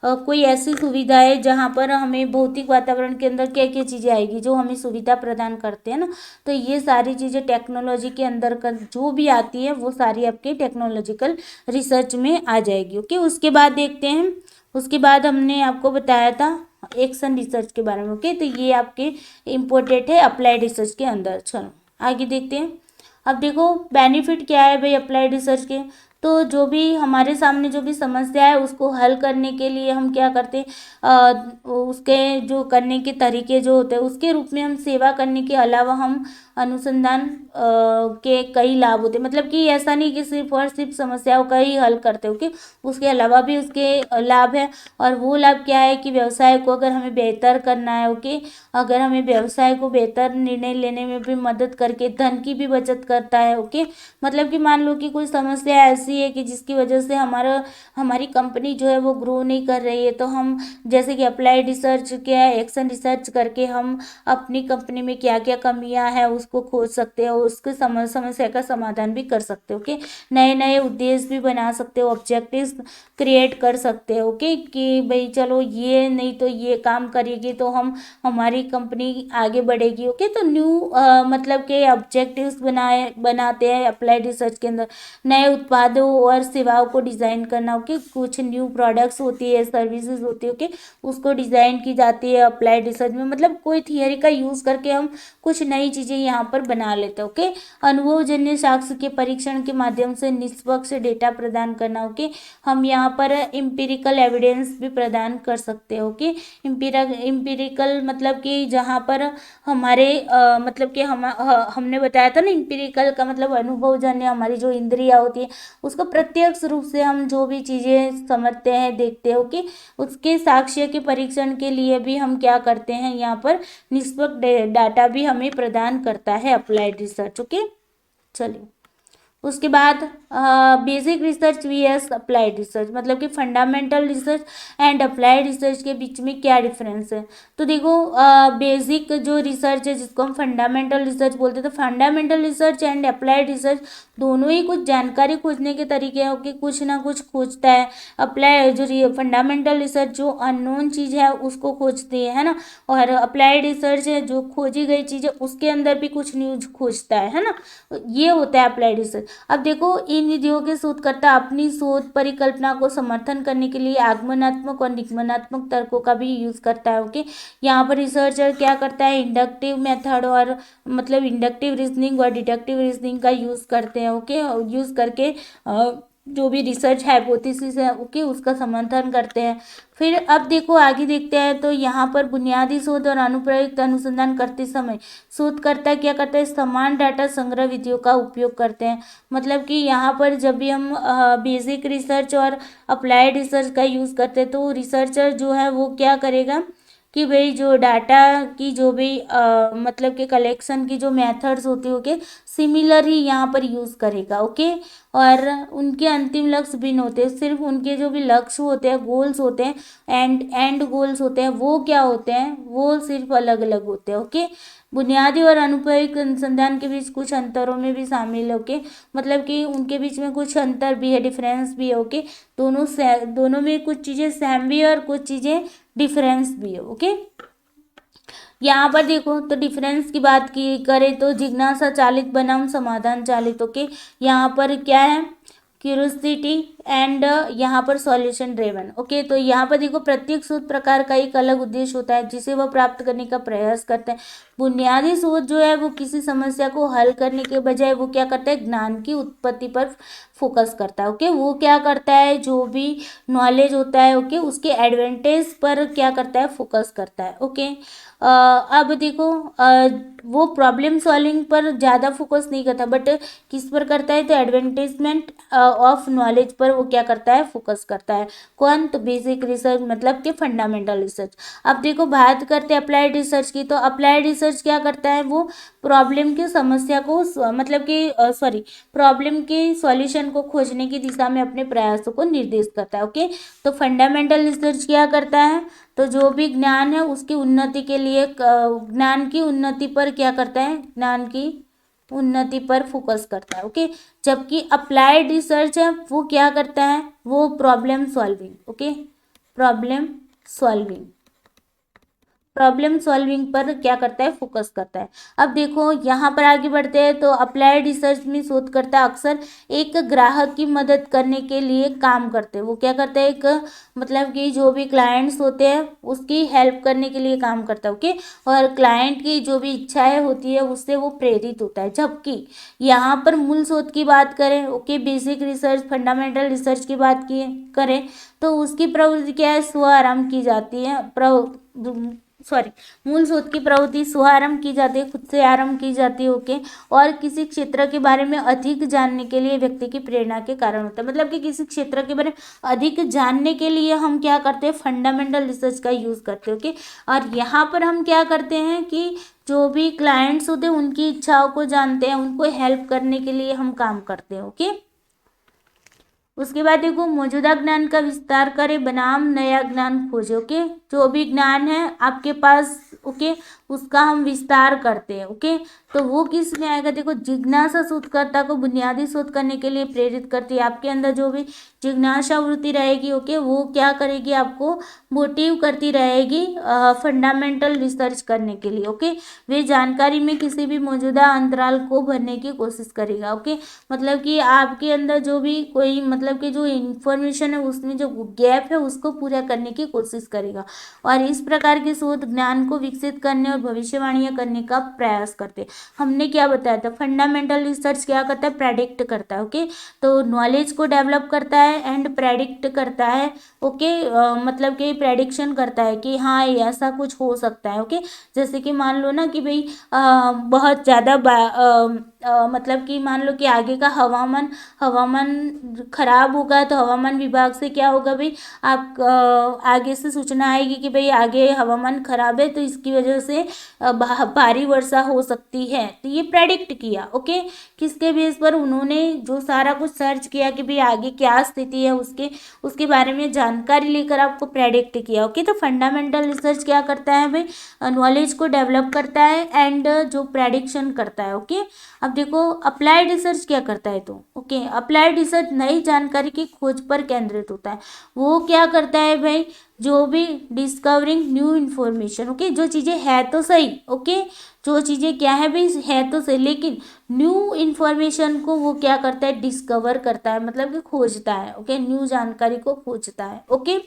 कोई ऐसी सुविधा है जहाँ पर हमें भौतिक वातावरण के अंदर क्या क्या चीज़ें आएगी जो हमें सुविधा प्रदान करते हैं ना, तो ये सारी चीज़ें टेक्नोलॉजी के अंदर का जो भी आती है वो सारी आपके टेक्नोलॉजिकल रिसर्च में आ जाएगी, ओके। उसके बाद देखते हैं, उसके बाद हमने आपको बताया था एक्शन रिसर्च के बारे में, ओके। तो ये आपके इम्पोर्टेंट है अप्लाइड रिसर्च के अंदर। चलो आगे देखते हैं। अब देखो बेनिफिट क्या है भाई अप्लाइड रिसर्च के, तो जो भी हमारे सामने जो भी समस्या है उसको हल करने के लिए हम क्या करते हैं, उसके जो करने के तरीके जो होते हैं उसके रूप में हम सेवा करने के अलावा हम अनुसंधान के कई लाभ होते हैं। मतलब कि ऐसा नहीं कि सिर्फ और सिर्फ समस्याओं का ही हल करते हो, कि उसके अलावा भी उसके लाभ है। और वो लाभ क्या है कि व्यवसाय को अगर हमें बेहतर करना है, ओके, अगर हमें व्यवसाय को बेहतर निर्णय लेने में भी मदद करके धन की भी बचत करता है, ओके। मतलब कि मान लो कि कोई समस्या ऐसी है कि जिसकी वजह से हमारी कंपनी जो है वो ग्रो नहीं कर रही है, तो हम जैसे कि अप्लाइड रिसर्च क्या है, एक्शन रिसर्च करके हम अपनी कंपनी में क्या क्या कमियां हैं उसको खोज सकते हो, उसके समस्या का समाधान भी कर सकते हो। ओके, नए नए उद्देश्य भी बना सकते हो, ऑब्जेक्टिव्स क्रिएट कर सकते हो। ओके, कि भाई चलो ये नहीं तो ये काम करेगी तो हमारी कंपनी आगे बढ़ेगी। ओके, तो न्यू मतलब के ऑब्जेक्टिव्स बनाते हैं अप्लाइड रिसर्च के अंदर। नए उत्पादों और सेवाओं को डिज़ाइन करना। ओके, कुछ न्यू प्रोडक्ट्स होती है, सर्विसेज होती है, ओके, उसको डिज़ाइन की जाती है अप्लाइड रिसर्च में। मतलब कोई थियरी का यूज़ करके हम कुछ नई चीज़ें यहाँ पर बना लेते हैं। ओके, अनुभवजन्य साक्ष्य के परीक्षण के माध्यम से निष्पक्ष डेटा प्रदान करना। ओके, हम यहाँ पर इम्पिरिकल एविडेंस भी प्रदान कर सकते हैं। ओके, इम्पिरिकल मतलब कि जहाँ पर हमारे मतलब कि हमने बताया था ना, इम्पिरिकल का मतलब अनुभवजन्य, हमारी जो इंद्रियाँ होती है उसको प्रत्यक्ष रूप से हम जो भी चीज़ें समझते हैं, देखते हो कि उसके साक्ष्य के परीक्षण के लिए भी हम क्या करते हैं, यहाँ पर निष्पक्ष डाटा भी हमें प्रदान करता है अप्लाइड रिसर्च। ओके, चलिए उसके बाद basic research V S applied research, मतलब कि fundamental research and applied research के बीच में क्या डिफरेंस है। तो देखो बेसिक जो रिसर्च है जिसको हम फंडामेंटल रिसर्च बोलते हैं, तो fundamental research and applied research दोनों ही कुछ जानकारी खोजने के तरीके हैं कि कुछ ना कुछ खोजता है। अप्लाई जो फंडामेंटल रिसर्च जो अननोन चीज़ है उसको खोजती है ना, और अप्लाइड रिसर्च है जो खोजी गई चीज़ है उसके अंदर भी कुछ न्यूज खोजता है ना, ये होता है अप्लाइड रिसर्च। अब देखो इन विधियों के शोधकर्ता अपनी शोध परिकल्पना को समर्थन करने के लिए आगमनात्मक और निगमनात्मक तर्कों का भी यूज करता है। ओके, यहाँ पर रिसर्चर क्या करता है, इंडक्टिव मेथड और मतलब इंडक्टिव रीजनिंग और डिडक्टिव रीजनिंग का यूज करते हैं। ओके, यूज करके जो भी रिसर्च हाइपोथेसिस है ओके उसका समर्थन करते हैं। फिर अब देखो आगे देखते हैं, तो यहाँ पर बुनियादी शोध और अनुप्रयुक्त अनुसंधान करते समय शोधकर्ता क्या करता है, समान डाटा संग्रह विधियों का उपयोग करते हैं। मतलब कि यहाँ पर जब भी हम बेसिक रिसर्च और अप्लाइड रिसर्च का यूज़ करते हैं तो रिसर्चर जो है वो क्या करेगा कि भाई जो डाटा की जो भी मतलब कि कलेक्शन की जो मेथड्स होती है ओके सिमिलर ही यहाँ पर यूज़ करेगा। ओके, और उनके अंतिम लक्ष्य भिन्न होते हैं, सिर्फ उनके जो भी लक्ष्य होते हैं, गोल्स होते हैं, एंड गोल्स होते हैं, वो क्या होते हैं, वो सिर्फ अलग अलग होते हैं। ओके, बुनियादी और अनुप्रयुक्त अनुसंधान के बीच कुछ अंतरों में भी शामिल है। ओके, मतलब कि उनके बीच में कुछ अंतर भी है, डिफरेंस भी है। ओके, दोनों में कुछ चीज़ें सेम भी है और कुछ चीज़ें डिफरेंस भी है। ओके, यहाँ पर देखो तो डिफरेंस की बात की करें तो जिज्ञासा चालित बनाम समाधान चालित। ओके, यहाँ पर क्या है, क्यूरोसिटी एंड यहाँ पर सॉल्यूशन ड्रिवन। ओके, तो यहाँ पर देखो प्रत्येक शोध प्रकार का एक अलग उद्देश्य होता है जिसे वह प्राप्त करने का प्रयास करते हैं। बुनियादी शोध जो है वो किसी समस्या को हल करने के बजाय वो क्या करता है, ज्ञान की उत्पत्ति पर फोकस करता है। ओके, वो क्या करता है, जो भी नॉलेज होता है ओके उसके एडवांटेज पर क्या करता है, फोकस करता है। ओके, अब देखो वो प्रॉब्लम सॉल्विंग पर ज़्यादा फोकस नहीं करता, बट किस पर करता है, तो एडवर्टाइजमेंट ऑफ नॉलेज पर वो क्या करता है, फोकस करता है। कौन, तो बेसिक रिसर्च मतलब कि फंडामेंटल रिसर्च। अब देखो बात करते हैं अप्लाइड रिसर्च की, तो अप्लाइड रिसर्च क्या करता है, वो प्रॉब्लम की समस्या को मतलब कि प्रॉब्लम के सॉल्यूशन को खोजने की दिशा में अपने प्रयासों को निर्देशित करता है। ओके, तो फंडामेंटल रिसर्च क्या करता है, तो जो भी ज्ञान है उसकी उन्नति के लिए ज्ञान की उन्नति पर क्या करता है, ज्ञान की उन्नति पर फोकस करता है। ओके, जबकि अप्लाइड रिसर्च है वो क्या करता है, वो problem solving. Okay, problem solving पर क्या करता है, फोकस करता है। अब देखो यहाँ पर आगे बढ़ते हैं, तो अप्लाइड रिसर्च में शोधकर्ता अक्सर एक ग्राहक की मदद करने के लिए काम करते हैं। वो क्या करते हैं, एक मतलब कि जो भी क्लाइंट्स होते हैं उसकी हेल्प करने के लिए काम करता है। ओके, और क्लाइंट की जो भी इच्छाएं होती है उससे वो प्रेरित होता है। जबकि यहाँ पर मूल शोध की बात करें okay basic research fundamental research की बात की करें तो उसकी प्रवृत्ति क्या है, स्व आरंभ की जाती है, मूल शोध की प्रवृत्ति स्व आरंभ की जाती है, खुद से आरंभ की जाती है। ओके, और किसी क्षेत्र के बारे में अधिक जानने के लिए व्यक्ति की प्रेरणा के कारण होता है। मतलब कि किसी क्षेत्र के बारे में अधिक जानने के लिए हम क्या करते हैं, फंडामेंटल रिसर्च का यूज़ करते हैं। ओके, और यहाँ पर हम क्या करते हैं कि जो भी क्लाइंट्स होते हैं उनकी इच्छाओं को जानते हैं, उनको हेल्प करने के लिए हम काम करते हैं। ओके, उसके बाद देखो मौजूदा ज्ञान का विस्तार करें बनाम नया ज्ञान खोजे। ओके, जो भी ज्ञान है आपके पास ओके उसका हम विस्तार करते हैं। ओके, तो वो किस में आएगा? देखो, जिज्ञासा शोधकर्ता को बुनियादी शोध करने के लिए प्रेरित करती है। आपके अंदर जो भी जिज्ञासा वृत्ति रहेगी, ओके, वो क्या करेगी? आपको मोटिव करती रहेगी फंडामेंटल रिसर्च करने के लिए। ओके, वे जानकारी में किसी भी मौजूदा अंतराल को भरने की कोशिश करेगा। ओके, मतलब कि आपके अंदर जो भी कोई मतलब कि जो इंफॉर्मेशन है उसमें जो गैप है उसको पूरा करने की कोशिश करेगा, और इस प्रकार के शोध ज्ञान को विकसित करने और भविष्यवाणियां करने का प्रयास करते हैं। हमने क्या बताया था? फंडामेंटल रिसर्च क्या करता है? प्रेडिक्ट करता है। ओके, तो नॉलेज को डेवलप करता है एंड प्रेडिक्ट करता है। ओके, मतलब कि प्रेडिक्शन करता है कि हाँ ऐसा कुछ हो सकता है। ओके, जैसे कि मान लो ना कि भाई बहुत ज़्यादा मतलब कि मान लो कि आगे का हवामान हवामान खराब होगा, तो हवामान विभाग से क्या होगा भाई? आप आगे से सूचना आएगी कि भाई आगे हवामान खराब है, तो इसकी वजह से भारी वर्षा हो सकती है। तो ये प्रेडिक्ट किया। ओके, किसके बेस पर? उन्होंने जो सारा कुछ सर्च किया कि भाई आगे क्या स्थिति है, उसके बारे में जानकारी लेकर आपको प्रेडिक्ट किया। ओके, तो फंडामेंटल रिसर्च क्या करता है भाई? नॉलेज को डेवलप करता है एंड जो प्रेडिक्शन करता है। ओके, अब देखो अप्लाइड रिसर्च क्या करता है? तो ओके, अप्लाइड रिसर्च नई जानकारी की खोज पर केंद्रित होता है। वो क्या करता है भाई? जो भी डिस्कवरिंग न्यू इन्फॉर्मेशन। ओके, जो चीज़ें है तो सही, ओके, जो चीज़ें क्या है भाई? है तो सही, लेकिन न्यू इन्फॉर्मेशन को वो क्या करता है? डिस्कवर करता है, मतलब कि खोजता है। ओके, न्यू जानकारी को खोजता है। ओके,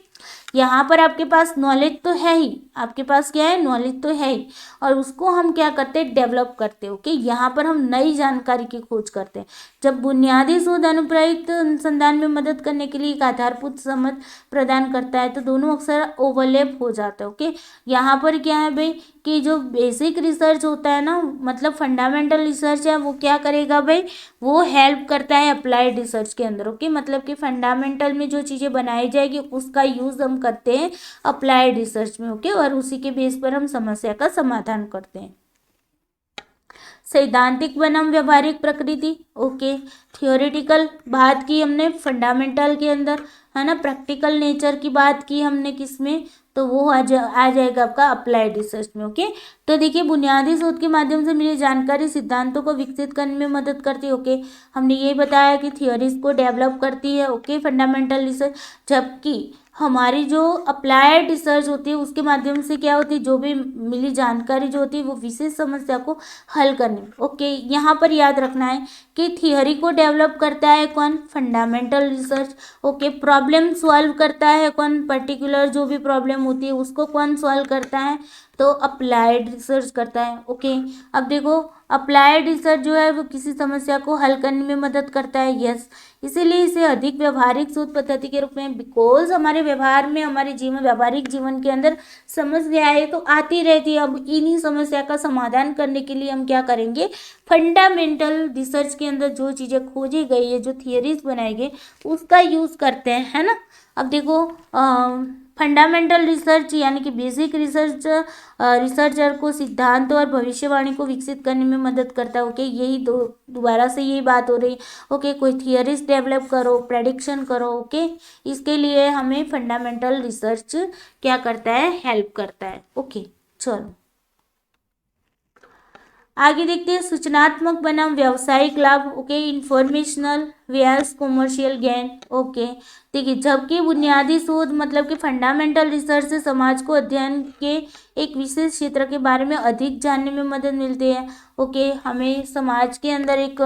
यहाँ पर आपके पास नॉलेज तो है ही, आपके पास क्या है? नॉलेज तो है ही, और उसको हम क्या करते हैं? डेवलप करते हैं। ओके, यहाँ पर हम नई जानकारी की खोज करते हैं। जब बुनियादी शोध अनुप्रयुक्त अनुसंधान में मदद करने के लिए एक आधारभूत समझ प्रदान करता है, तो दोनों अक्सर ओवरलैप हो जाता है। ओके, यहाँ पर क्या है भाई कि जो बेसिक रिसर्च होता है ना, मतलब फंडामेंटल रिसर्च है, वो क्या करेगा भाई? वो हेल्प करता है अप्लाइड रिसर्च के अंदर। ओके, मतलब कि फंडामेंटल में जो चीज़ें बनाई जाएगी उसका यूज़ हम करते हैं अप्लाइड रिसर्च में। ओके, और उसी के बेस पर हम समस्या का समाधान करते हैं। सैद्धांतिक बनाम व्यवहारिक प्रकृति। ओके, थियोरेटिकल बात की हमने फंडामेंटल के अंदर, है ना। प्रैक्टिकल नेचर की बात की हमने किसमें? तो वो आ जाएगा आपका अप्लाइड रिसर्च में। ओके, तो देखिए बुनियादी शोध के माध्यम से मिली जानकारी सिद्धांतों को विकसित करने में मदद करती है। ओके, हमने ये बताया कि थियोरीज को डेवलप करती है। ओके, फंडामेंटल रिसर्च, जबकि हमारी जो अप्लाइड रिसर्च होती है उसके माध्यम से क्या होती है? जो भी मिली जानकारी जो होती है वो विशेष समस्या को हल करने। ओके, यहाँ पर याद रखना है कि थियरी को डेवलप करता है कौन? Fundamental research. Okay, problem solve करता है कौन? पर्टिकुलर जो भी प्रॉब्लम होती है उसको कौन सॉल्व करता है? तो अप्लाइड रिसर्च करता है। ओके, अब देखो अप्लाइड रिसर्च जो है वो किसी समस्या को हल करने में मदद करता है। यस, इसीलिए इसे अधिक व्यवहारिक शोध पद्धति के रूप में, बिकॉज हमारे व्यवहार में, हमारे जीवन, व्यावहारिक जीवन के अंदर समस्याएं तो आती रहती है। अब इन्हीं समस्या का समाधान करने के लिए हम क्या करेंगे? फंडामेंटल रिसर्च के अंदर जो चीज़ें खोजी गई है, जो थियरीज बनाई गई, उसका यूज़ करते हैं, है ना। अब देखो फंडामेंटल रिसर्च यानी कि बेसिक रिसर्च रिसर्चर को सिद्धांतों और भविष्यवाणी को विकसित करने में मदद करता है। ओके, यही दोबारा से यही बात हो रही। ओके, कोई थियरीज डेवलप करो, प्रेडिक्शन करो। ओके, इसके लिए हमें फंडामेंटल रिसर्च क्या करता है? हेल्प करता है। ओके, चलो आगे देखते हैं सूचनात्मक बनाम व्यावसायिक लाभ। Okay, informational wares commercial gain. Okay, देखिए जबकि बुनियादी शोध मतलब कि फंडामेंटल रिसर्च से समाज को अध्ययन के एक विशेष क्षेत्र के बारे में अधिक जानने में मदद मिलती है। ओके, हमें समाज के अंदर एक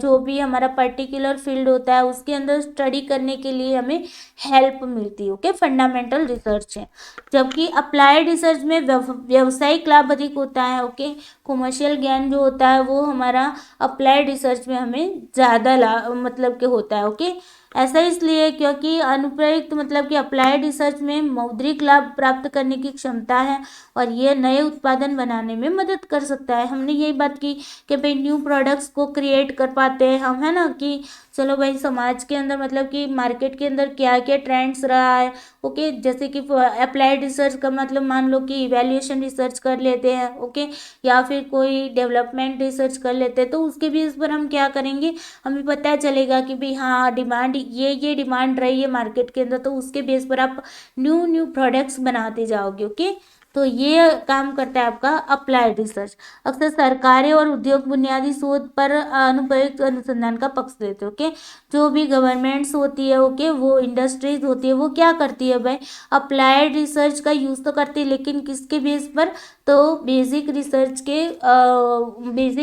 जो भी हमारा पर्टिकुलर फील्ड होता है उसके अंदर स्टडी करने के लिए हमें हेल्प मिलती है। ओके, फंडामेंटल रिसर्च है। जबकि अप्लाइड रिसर्च में व्यावसायिक लाभ अधिक होता है। ओके, कॉमर्शियल ज्ञान जो होता है वो हमारा अप्लाइड रिसर्च में हमें ज़्यादा लाभ मतलब कि होता है। ओके, ऐसा इसलिए क्योंकि अनुप्रयुक्त मतलब कि अप्लाइड रिसर्च में मौद्रिक लाभ प्राप्त करने की क्षमता है और ये नए उत्पादन बनाने में मदद कर सकता है। हमने यही बात की कि भाई न्यू प्रोडक्ट्स को क्रिएट कर पाते हैं हम, है ना, कि चलो भाई समाज के अंदर मतलब कि मार्केट के अंदर क्या क्या ट्रेंड्स रहा है। ओके, जैसे कि अप्लाइड रिसर्च का मतलब मान लो कि इवैल्यूएशन रिसर्च कर लेते हैं। ओके, या फिर कोई डेवलपमेंट रिसर्च कर लेते हैं, तो उसके बेस पर हम क्या करेंगे? हमें पता चलेगा कि भाई हाँ डिमांड ये डिमांड रही है मार्केट के अंदर, तो उसके बेस पर आप न्यू न्यू प्रोडक्ट्स बनाते जाओगे। ओके, तो ये काम करता है आपका अप्लाइड रिसर्च। अक्सर सरकारें और उद्योग बुनियादी शोध पर अनुप्रयुक्त अनुसंधान का पक्ष लेते हैं। ओके, जो भी गवर्नमेंट्स होती है, ओके, वो इंडस्ट्रीज होती है, वो क्या करती है भाई, अप्लाइड रिसर्च का यूज़ तो करती है, लेकिन किसके बेस पर, तो बेसिक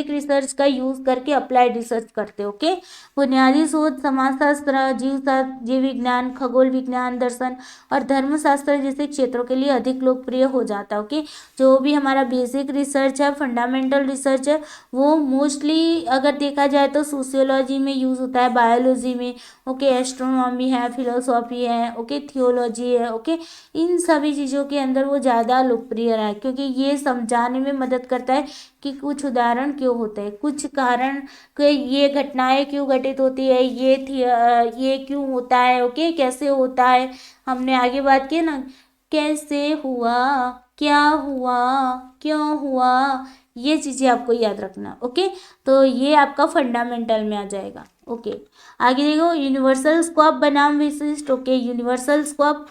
रिसर्च का यूज़ करके अप्लाइड रिसर्च करते हैं। ओके, बुनियादी शोध समाजशास्त्र, जीव विज्ञान, खगोल विज्ञान, दर्शन और धर्मशास्त्र जैसे क्षेत्रों के लिए अधिक लोकप्रिय हो जाता है। ओके, जो भी हमारा बेसिक रिसर्च है, फंडामेंटल रिसर्च है, वो मोस्टली अगर देखा जाए तो सोशियोलॉजी में यूज़ होता है, बायोलॉजी में, ओके, एस्ट्रोनॉमी है, फिलोसॉफी है, ओके, थियोलॉजी है, ओके, इन सभी चीज़ों के अंदर वो ज़्यादा लोकप्रिय रहा है, क्योंकि ये समझाने में मदद करता है कि कुछ उदाहरण क्यों होते हैं, कुछ कारण कि ये घटनाएं क्यों घटित होती है, ये क्यों होता है, ओके, कैसे होता है, हमने आगे बात की ना, कैसे हुआ, क्या हुआ, क्यों हुआ, ये चीज़ें आपको याद रखना। ओके, तो ये आपका फंडामेंटल में आ जाएगा। ओके, आगे देखो, यूनिवर्सल स्कोप बनाम विशिष्ट। ओके, यूनिवर्सल स्कोप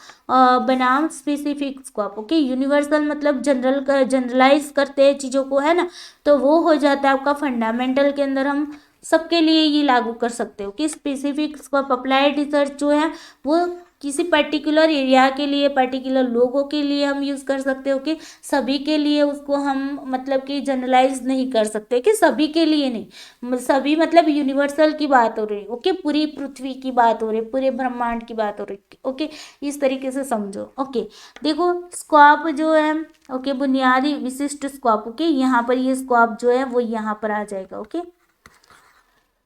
बनाम स्पेसिफिक स्कोप। ओके, यूनिवर्सल मतलब जनरलाइज करते हैं चीज़ों को, है ना, तो वो हो जाता है आपका फंडामेंटल के अंदर, हम सबके लिए ये लागू कर सकते हो। कि स्पेसिफिक स्कोप अप्लाइड रिसर्च जो है वो किसी पर्टिकुलर एरिया के लिए, पर्टिकुलर लोगों के लिए हम यूज़ कर सकते हो, कि सभी के लिए उसको हम मतलब कि जनरलाइज नहीं कर सकते, कि सभी के लिए नहीं, सभी मतलब यूनिवर्सल की बात हो रही, ओके, पूरी पृथ्वी की बात हो रही, पूरे ब्रह्मांड की बात हो रही। ओके, इस तरीके से समझो। ओके, देखो स्कोप जो है, ओके, बुनियादी विशिष्ट स्कोप। ओके, यहाँ पर ये स्कोप जो है वो यहाँ पर आ जाएगा। ओके,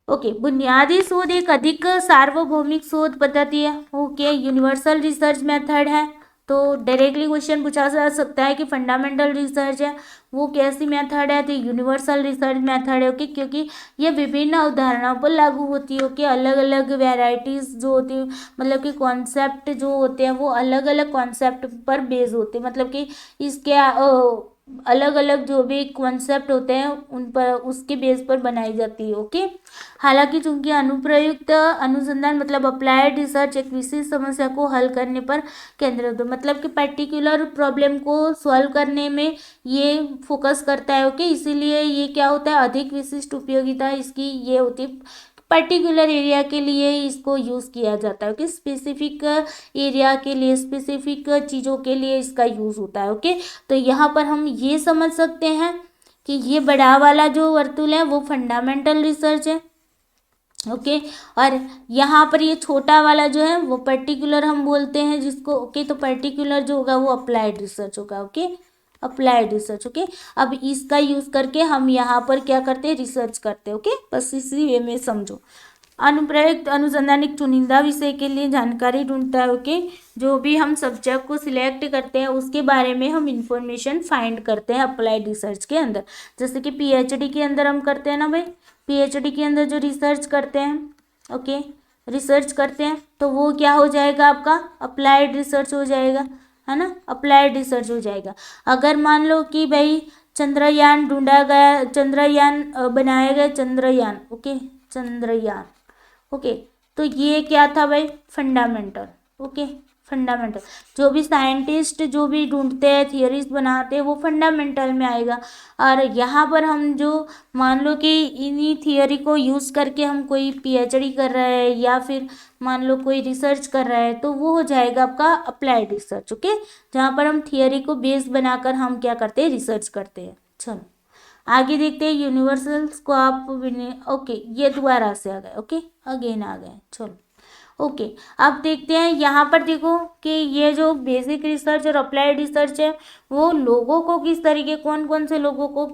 ओके, बुनियादी शोध एक अधिक सार्वभौमिक शोध पद्धति है। ओके, यूनिवर्सल रिसर्च मेथड है। तो डायरेक्टली क्वेश्चन पूछा जा सकता है कि फंडामेंटल रिसर्च है वो कैसी मेथड है, तो यूनिवर्सल रिसर्च मेथड है। ओके, क्योंकि ये विभिन्न अवधारणाओं पर लागू होती है। ओके, अलग अलग वेराइटीज जो होती है, मतलब कि कॉन्सेप्ट जो होते हैं वो अलग अलग कॉन्सेप्ट पर बेस होते हैं, मतलब कि इसके अलग अलग जो भी कॉन्सेप्ट होते हैं उन पर, उसके बेस पर बनाई जाती है। ओके, हालांकि चूंकि अनुप्रयुक्त अनुसंधान मतलब अप्लाइड रिसर्च एक विशेष समस्या को हल करने पर केंद्रित होता है, मतलब कि पर्टिकुलर प्रॉब्लम को सॉल्व करने में ये फोकस करता है। ओके, इसीलिए ये क्या होता है, अधिक विशिष्ट उपयोगिता इसकी ये होती है, पर्टिकुलर एरिया के लिए इसको यूज़ किया जाता है। ओके, स्पेसिफिक एरिया के लिए, स्पेसिफिक चीज़ों के लिए इसका यूज़ होता है। ओके, तो यहाँ पर हम ये समझ सकते हैं कि ये बड़ा वाला जो वर्तुल है वो फंडामेंटल रिसर्च है। ओके, और यहाँ पर ये छोटा वाला जो है वो पर्टिकुलर हम बोलते हैं जिसको। ओके, तो पर्टिकुलर जो होगा वो अप्लाइड रिसर्च होगा। Okay, applied research. ओके, अब इसका यूज़ करके हम यहाँ पर क्या करते हैं, रिसर्च करते हैं। ओके, बस इसी वे में समझो। अनुप्रयुक्त अनुसंधान एक चुनिंदा विषय के लिए जानकारी ढूंढता है। ओके, जो भी हम सब्जेक्ट को सिलेक्ट करते हैं उसके बारे में हम इंफॉर्मेशन फाइंड करते हैं अप्लाइड रिसर्च के अंदर। जैसे कि पीएचडी के अंदर हम करते हैं ना भाई, पीएचडी के अंदर जो रिसर्च करते हैं, ओके, रिसर्च करते हैं तो वो क्या हो जाएगा, आपका अप्लाइड रिसर्च हो जाएगा, है ना, अप्लाइड रिसर्च हो जाएगा। अगर मान लो कि भाई चंद्रयान ढूंढा गया, चंद्रयान बनाया गया, चंद्रयान, ओके, चंद्रयान, ओके, तो ये क्या था भाई, फंडामेंटल। ओके, फंडामेंटल, जो भी साइंटिस्ट जो भी ढूंढते हैं, थियरीज बनाते हैं, वो फंडामेंटल में आएगा। और यहाँ पर हम जो मान लो कि इन्हीं थियरी को यूज़ करके हम कोई पीएचडी कर रहे हैं या फिर मान लो कोई रिसर्च कर रहा है, तो वो हो जाएगा आपका अप्लाइड रिसर्च। ओके, जहाँ पर हम थियरी को बेस बनाकर हम क्या करते हैं, रिसर्च करते हैं। चलो आगे देखते हैं, यूनिवर्सल स्कोप। ओके, ये दोबारा से आ गए। ओके, अगेन आ गए। चलो ओके, अब देखते हैं यहाँ पर देखो कि ये जो बेसिक रिसर्च और अप्लाइड रिसर्च है वो लोगों को किस तरीके, कौन कौन से लोगों को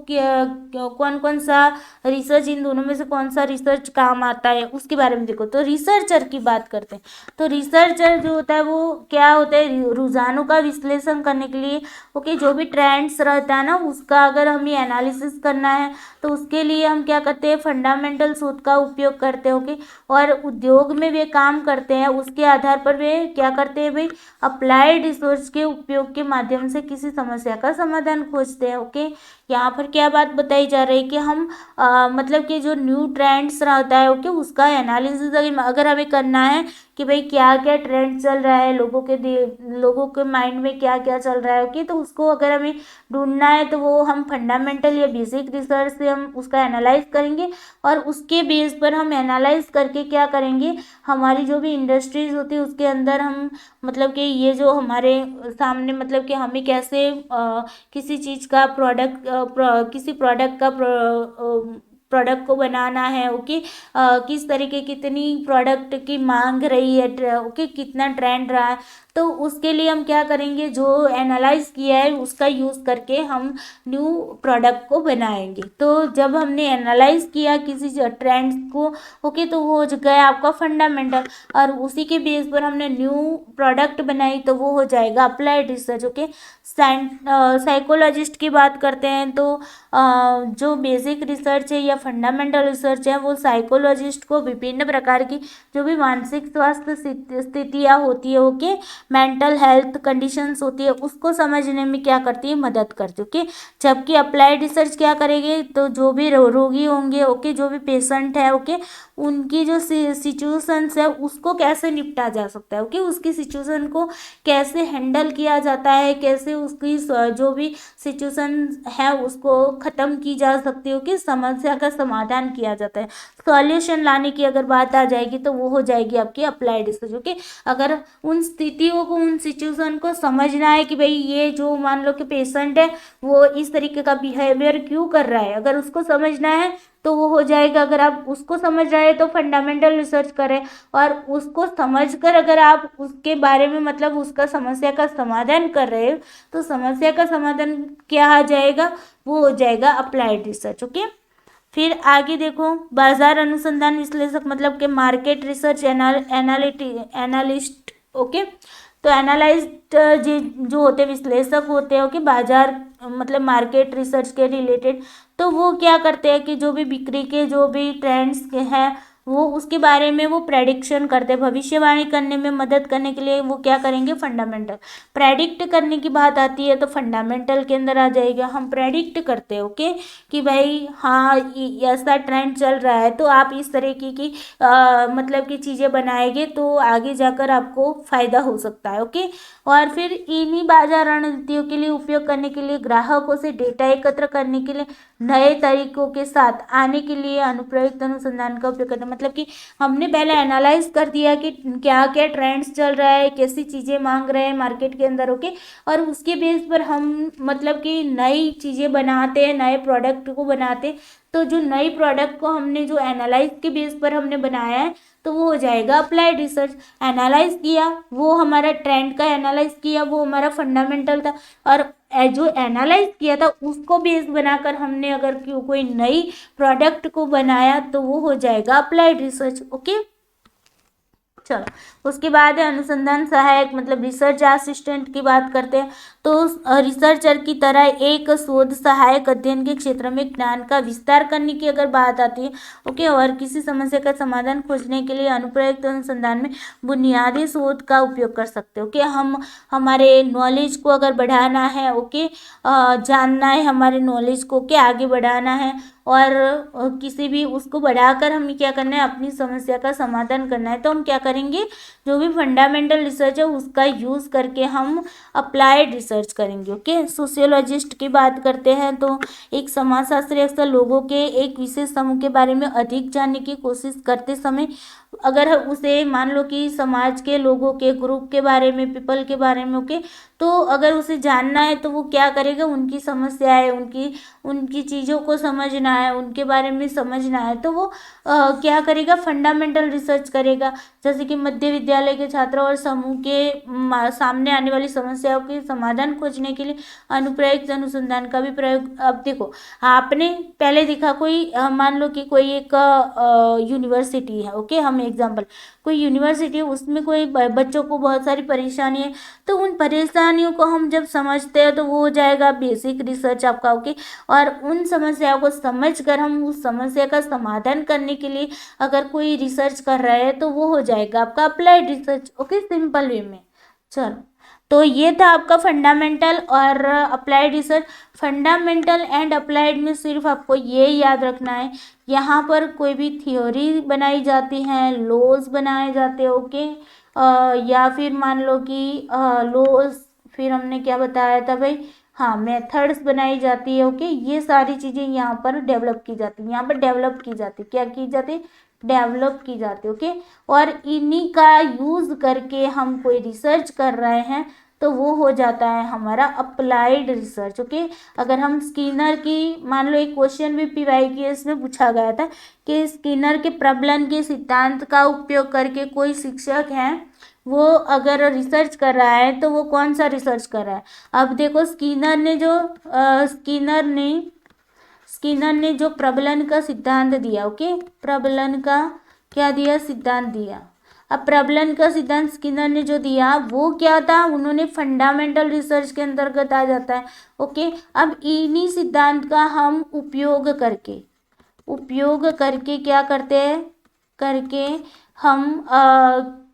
कौन कौन सा रिसर्च, इन दोनों में से कौन सा रिसर्च काम आता है उसके बारे में देखो। तो रिसर्चर की बात करते हैं, तो रिसर्चर जो होता है वो क्या होता है, रुझानों का विश्लेषण करने के लिए, ओके, जो भी ट्रेंड्स रहता है ना उसका अगर हमें एनालिसिस करना है तो उसके लिए हम क्या करते हैं, फंडामेंटल शोध का उपयोग करते हैं। ओके, और उद्योग में वे काम करते हैं उसके आधार पर वे क्या करते हैं भाई, अप्लाइड रिसर्च के उपयोग के माध्यम से किसी समस्या का समाधान खोजते हैं। ओके, यहाँ पर क्या बात बताई जा रही है कि हम मतलब कि जो न्यू ट्रेंड्स रहता है ओके उसका एनालिसिस अगर हमें करना है कि भाई क्या क्या ट्रेंड चल रहा है, लोगों के माइंड में क्या क्या चल रहा है ओके, तो उसको अगर हमें ढूंढना है तो वो हम फंडामेंटल या बेसिक रिसर्च से हम उसका एनालाइज करेंगे और उसके बेस पर हम एनालाइज करके क्या करेंगे, हमारी जो भी इंडस्ट्रीज होती है उसके अंदर हम मतलब कि ये जो हमारे सामने मतलब कि हमें कैसे किसी चीज़ का किसी प्रोडक्ट का प्रोडक्ट को बनाना है ओके, किस तरीके कितनी प्रोडक्ट की मांग रही है ओके, कितना ट्रेंड रहा है, तो उसके लिए हम क्या करेंगे, जो एनालाइज किया है उसका यूज़ करके हम न्यू प्रोडक्ट को बनाएंगे। तो जब हमने एनालाइज किया किसी ट्रेंड्स को ओके, तो वो हो गया आपका फंडामेंटल और उसी के बेस पर हमने न्यू प्रोडक्ट बनाई तो वो हो जाएगा अप्लाइड रिसर्च ओके। साइकोलॉजिस्ट की बात करते हैं तो जो बेसिक रिसर्च है या फंडामेंटल रिसर्च है वो साइकोलॉजिस्ट को विभिन्न प्रकार की जो भी मानसिक स्वास्थ्य स्थितियाँ होती है ओके, मेंटल हेल्थ कंडीशंस होती है उसको समझने में क्या करती है, मदद करती है ओके। जबकि अप्लाइड रिसर्च क्या करेगी, तो जो भी रोगी होंगे ओके, जो भी पेशेंट है ओके, उनकी जो सिचुएशंस है उसको कैसे निपटा जा सकता है ओके, उसकी सिचुएशन को कैसे हैंडल किया जाता है, कैसे उसकी जो भी सिचुएशन है उसको ख़त्म की जा सकती है कि समस्या का समाधान किया जाता है। सॉल्यूशन लाने की अगर बात आ जाएगी तो वो हो जाएगी आपकी अप्लाइड रिसर्च ओके। अगर उन स्थितियों को उन सिचुएशन को समझना है कि भाई ये जो मान लो कि पेशेंट है वो इस तरीके का बिहेवियर क्यों कर रहा है, अगर उसको समझना है तो वो हो जाएगा। अगर आप उसको समझ रहे हैं तो फंडामेंटल रिसर्च करें और उसको समझकर अगर आप उसके बारे में मतलब उसका समस्या का समाधान कर रहे हो तो समस्या का समाधान क्या आ जाएगा, वो हो जाएगा अप्लाइड रिसर्च ओके। फिर आगे देखो, बाजार अनुसंधान विश्लेषक मतलब के मार्केट रिसर्च एनालिस्ट ओके। तो एनालाइस्ट जो होते विश्लेषक होते हैं ओके, बाजार मतलब मार्केट रिसर्च के रिलेटेड, तो वो क्या करते हैं कि जो भी बिक्री के जो भी ट्रेंड्स के हैं वो उसके बारे में वो प्रेडिक्शन करते हैं, भविष्यवाणी करने में मदद करने के लिए वो क्या करेंगे, फंडामेंटल प्रेडिक्ट करने की बात आती है तो फंडामेंटल के अंदर आ जाएगा। हम प्रेडिक्ट करते हैं ओके कि भाई हाँ ऐसा ट्रेंड चल रहा है तो आप इस तरीके की मतलब की चीज़ें बनाएंगे तो आगे जाकर आपको फायदा हो सकता है ओके। और फिर इन्हीं बाजार रणनीतियों के लिए उपयोग करने के लिए ग्राहकों से डेटा एकत्र करने के लिए नए तरीकों के साथ आने के लिए अनुप्रयुक्त अनुसंधान का उपयोग करते हैं। मतलब कि हमने पहले एनालाइज कर दिया कि क्या क्या ट्रेंड्स चल रहा है, कैसी चीज़ें मांग रहे हैं मार्केट के अंदर ओके, और उसके बेस पर हम मतलब कि नई चीज़ें बनाते हैं, नए प्रोडक्ट को बनाते हैं। तो जो नई प्रोडक्ट को हमने जो एनालाइज के बेस पर हमने बनाया है तो वो हो जाएगा अप्लाइड रिसर्च। एनालाइज किया वो हमारा ट्रेंड का एनालाइज किया वो हमारा फंडामेंटल था, और जो एनालाइज किया था उसको बेस बनाकर हमने अगर कोई नई प्रोडक्ट को बनाया तो वो हो जाएगा अप्लाइड रिसर्च ओके। चलो उसके बाद है अनुसंधान सहायक मतलब रिसर्च असिस्टेंट की बात करते हैं। तो रिसर्चर की तरह एक शोध सहायक अध्ययन के क्षेत्र में ज्ञान का विस्तार करने की अगर बात आती है ओके, और किसी समस्या का समाधान खोजने के लिए अनुप्रयुक्त अनुसंधान में बुनियादी शोध का उपयोग कर सकते हो कि हम हमारे नॉलेज को अगर बढ़ाना है ओके, जानना है हमारे नॉलेज को कि आगे बढ़ाना है और किसी भी उसको बढ़ाकर हमें क्या करना है, अपनी समस्या का समाधान करना है, तो हम क्या करेंगे, जो भी फंडामेंटल रिसर्च है उसका यूज़ करके हम अप्लाइड रिसर्च करेंगे ओके। सोशियोलॉजिस्ट की बात करते हैं तो एक समाजशास्त्री अक्सर लोगों के एक विशेष समूह के बारे में अधिक जानने की कोशिश करते समय अगर उसे मान लो कि समाज के लोगों के ग्रुप के बारे में, पीपल के बारे में ओके, तो अगर उसे जानना है तो वो क्या करेगा, उनकी समस्याएं, उनकी चीज़ों को समझना है, उनके बारे में समझना है, तो वो क्या करेगा, फंडामेंटल रिसर्च करेगा। जैसे कि मध्य विद्यालय के छात्रों और समूह के सामने आने वाली समस्याओं के समाधान खोजने के लिए अनुप्रयुक्त अनुसंधान का भी प्रयोग। अब देखो आपने पहले देखा कोई मान लो कि कोई एक यूनिवर्सिटी है ओके, हम एग्जाम्पल कोई यूनिवर्सिटी है उसमें कोई बच्चों को बहुत सारी परेशानी है, तो उन परेशानियों को हम जब समझते हैं तो वो हो जाएगा बेसिक रिसर्च आपका ओके। और उन समस्याओं को समझकर हम उस समस्या का समाधान करने के लिए अगर कोई रिसर्च कर रहा है तो वो हो जाएगा आपका applied research okay, simple way में। चलो तो ये था आपका फंडामेंटल और applied research. Fundamental and applied में सिर्फ आपको ये याद रखना है, यहाँ पर कोई भी थ्योरी बनाई जाती हैं, लॉज बनाए जाते हैं, ओके। या फिर मान लो कि लॉज, फिर हमने क्या बताया था भाई, हाँ मेथड्स बनाई जाती है, ओके। ये सारी चीज़ें यहाँ पर डेवलप की जाती है, यहाँ पर डेवलप की जाती है, क्या की जाती है, डेवलप की जाती है, ओके। और इन्हीं का यूज़ करके हम कोई रिसर्च कर रहे हैं तो वो हो जाता है हमारा अप्लाइड रिसर्च, ओके। अगर हम स्किनर की, मान लो एक क्वेश्चन भी PYQS में पूछा गया था कि स्किनर के प्रबलन के सिद्धांत का उपयोग करके कोई शिक्षक है वो अगर रिसर्च कर रहा है तो वो कौन सा रिसर्च कर रहा है। अब देखो स्किनर ने जो प्रबलन का सिद्धांत दिया, ओके, प्रबलन का क्या दिया, सिद्धांत दिया। अब प्रबलन का सिद्धांत स्किनर ने जो दिया वो क्या था, उन्होंने फंडामेंटल रिसर्च के अंतर्गत आ जाता है, ओके। अब इन्हीं सिद्धांत का हम उपयोग करके क्या करते हैं, करके हम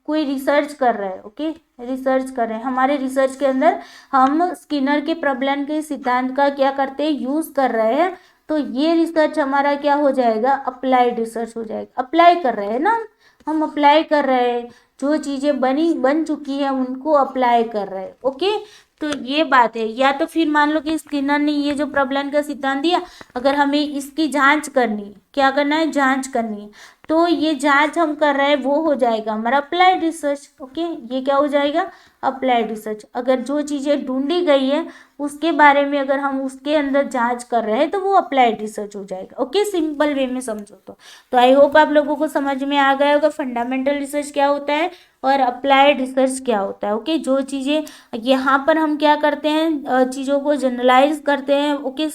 कोई रिसर्च कर रहे हैं, ओके, रिसर्च कर रहे हैं। हमारे रिसर्च के अंदर हम स्किनर के प्रबलन के सिद्धांत का क्या करते हैं, यूज़ कर रहे हैं। तो ये रिसर्च हमारा क्या हो जाएगा, अप्लाइड रिसर्च हो जाएगा। अप्लाई कर रहे हैं ना, हम अप्लाई कर रहे हैं, जो चीज़ें बन चुकी है उनको अप्लाई कर रहे हैं, ओके। तो ये बात है। या तो फिर मान लो कि स्किनर ने ये जो प्रबलन का सिद्धांत दिया, अगर हमें इसकी जांच करनी है, क्या करना है, जांच करनी है, तो ये जांच हम कर रहे हैं वो हो जाएगा हमारा अप्लाइड रिसर्च, ओके। ये क्या हो जाएगा, अप्लाइड रिसर्च। अगर जो चीज़ें ढूंढी गई है उसके बारे में अगर हम उसके अंदर जांच कर रहे हैं तो वो अप्लाइड रिसर्च हो जाएगा, ओके। सिंपल वे में समझो तो आई होप आप लोगों को समझ में आ गया होगा फंडामेंटल रिसर्च क्या होता है और अप्लाइड रिसर्च क्या होता है, ओके। जो चीज़ें यहाँ पर हम क्या करते हैं, चीज़ों को जनरलाइज करते हैं, ओके,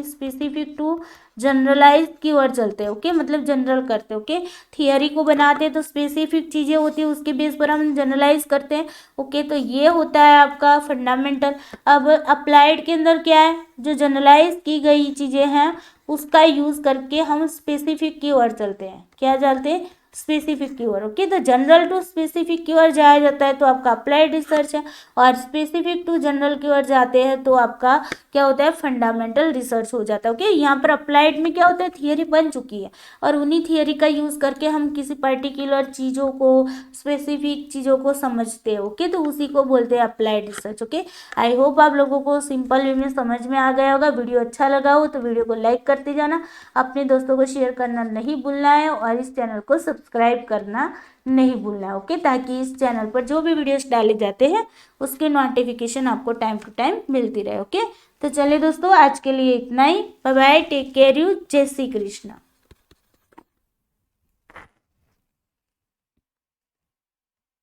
स्पेसिफिक टू जनरलाइज की ओर चलते हैं, ओके, मतलब जनरल करते हैं, ओके। थियरी को बनाते हैं तो स्पेसिफिक चीज़ें होती है, उसके बेस पर हम जनरलाइज करते हैं, ओके। तो ये होता है आपका फंडामेंटल। अब अप्लाइड के अंदर क्या है, जो जनरलाइज की गई चीज़ें हैं उसका यूज़ करके हम स्पेसिफिक की ओर चलते हैं, क्या चलते हैं, स्पेसिफिक की ओर, ओके। तो जनरल टू स्पेसिफिक की ओर जाया जाता है तो आपका अप्लाइड रिसर्च है, और स्पेसिफिक टू जनरल की ओर जाते हैं तो आपका क्या होता है, फंडामेंटल रिसर्च हो जाता है, ओके। यहाँ पर अप्लाइड में क्या होता है, थियरी बन चुकी है और उन्हीं थियरी का यूज़ करके हम किसी पर्टिकुलर चीज़ों को, स्पेसिफिक चीज़ों को समझते हैं, ओके। तो उसी को बोलते हैं applied research, okay. I hope आप लोगों को सिंपल वे में समझ में आ गया होगा। वीडियो अच्छा लगा हो तो वीडियो को लाइक करते जाना, अपने दोस्तों को शेयर करना नहीं भूलना है और इस चैनल को सब्सक्राइब करना नहीं भूलना है, ओके, ताकि इस चैनल पर जो भी वीडियोस डाले जाते हैं उसके नोटिफिकेशन आपको टाइम टू टाइम मिलती रहे, ओके। तो चलिए दोस्तों, आज के लिए इतना ही। Bye bye, take care you, जय श्री कृष्णा।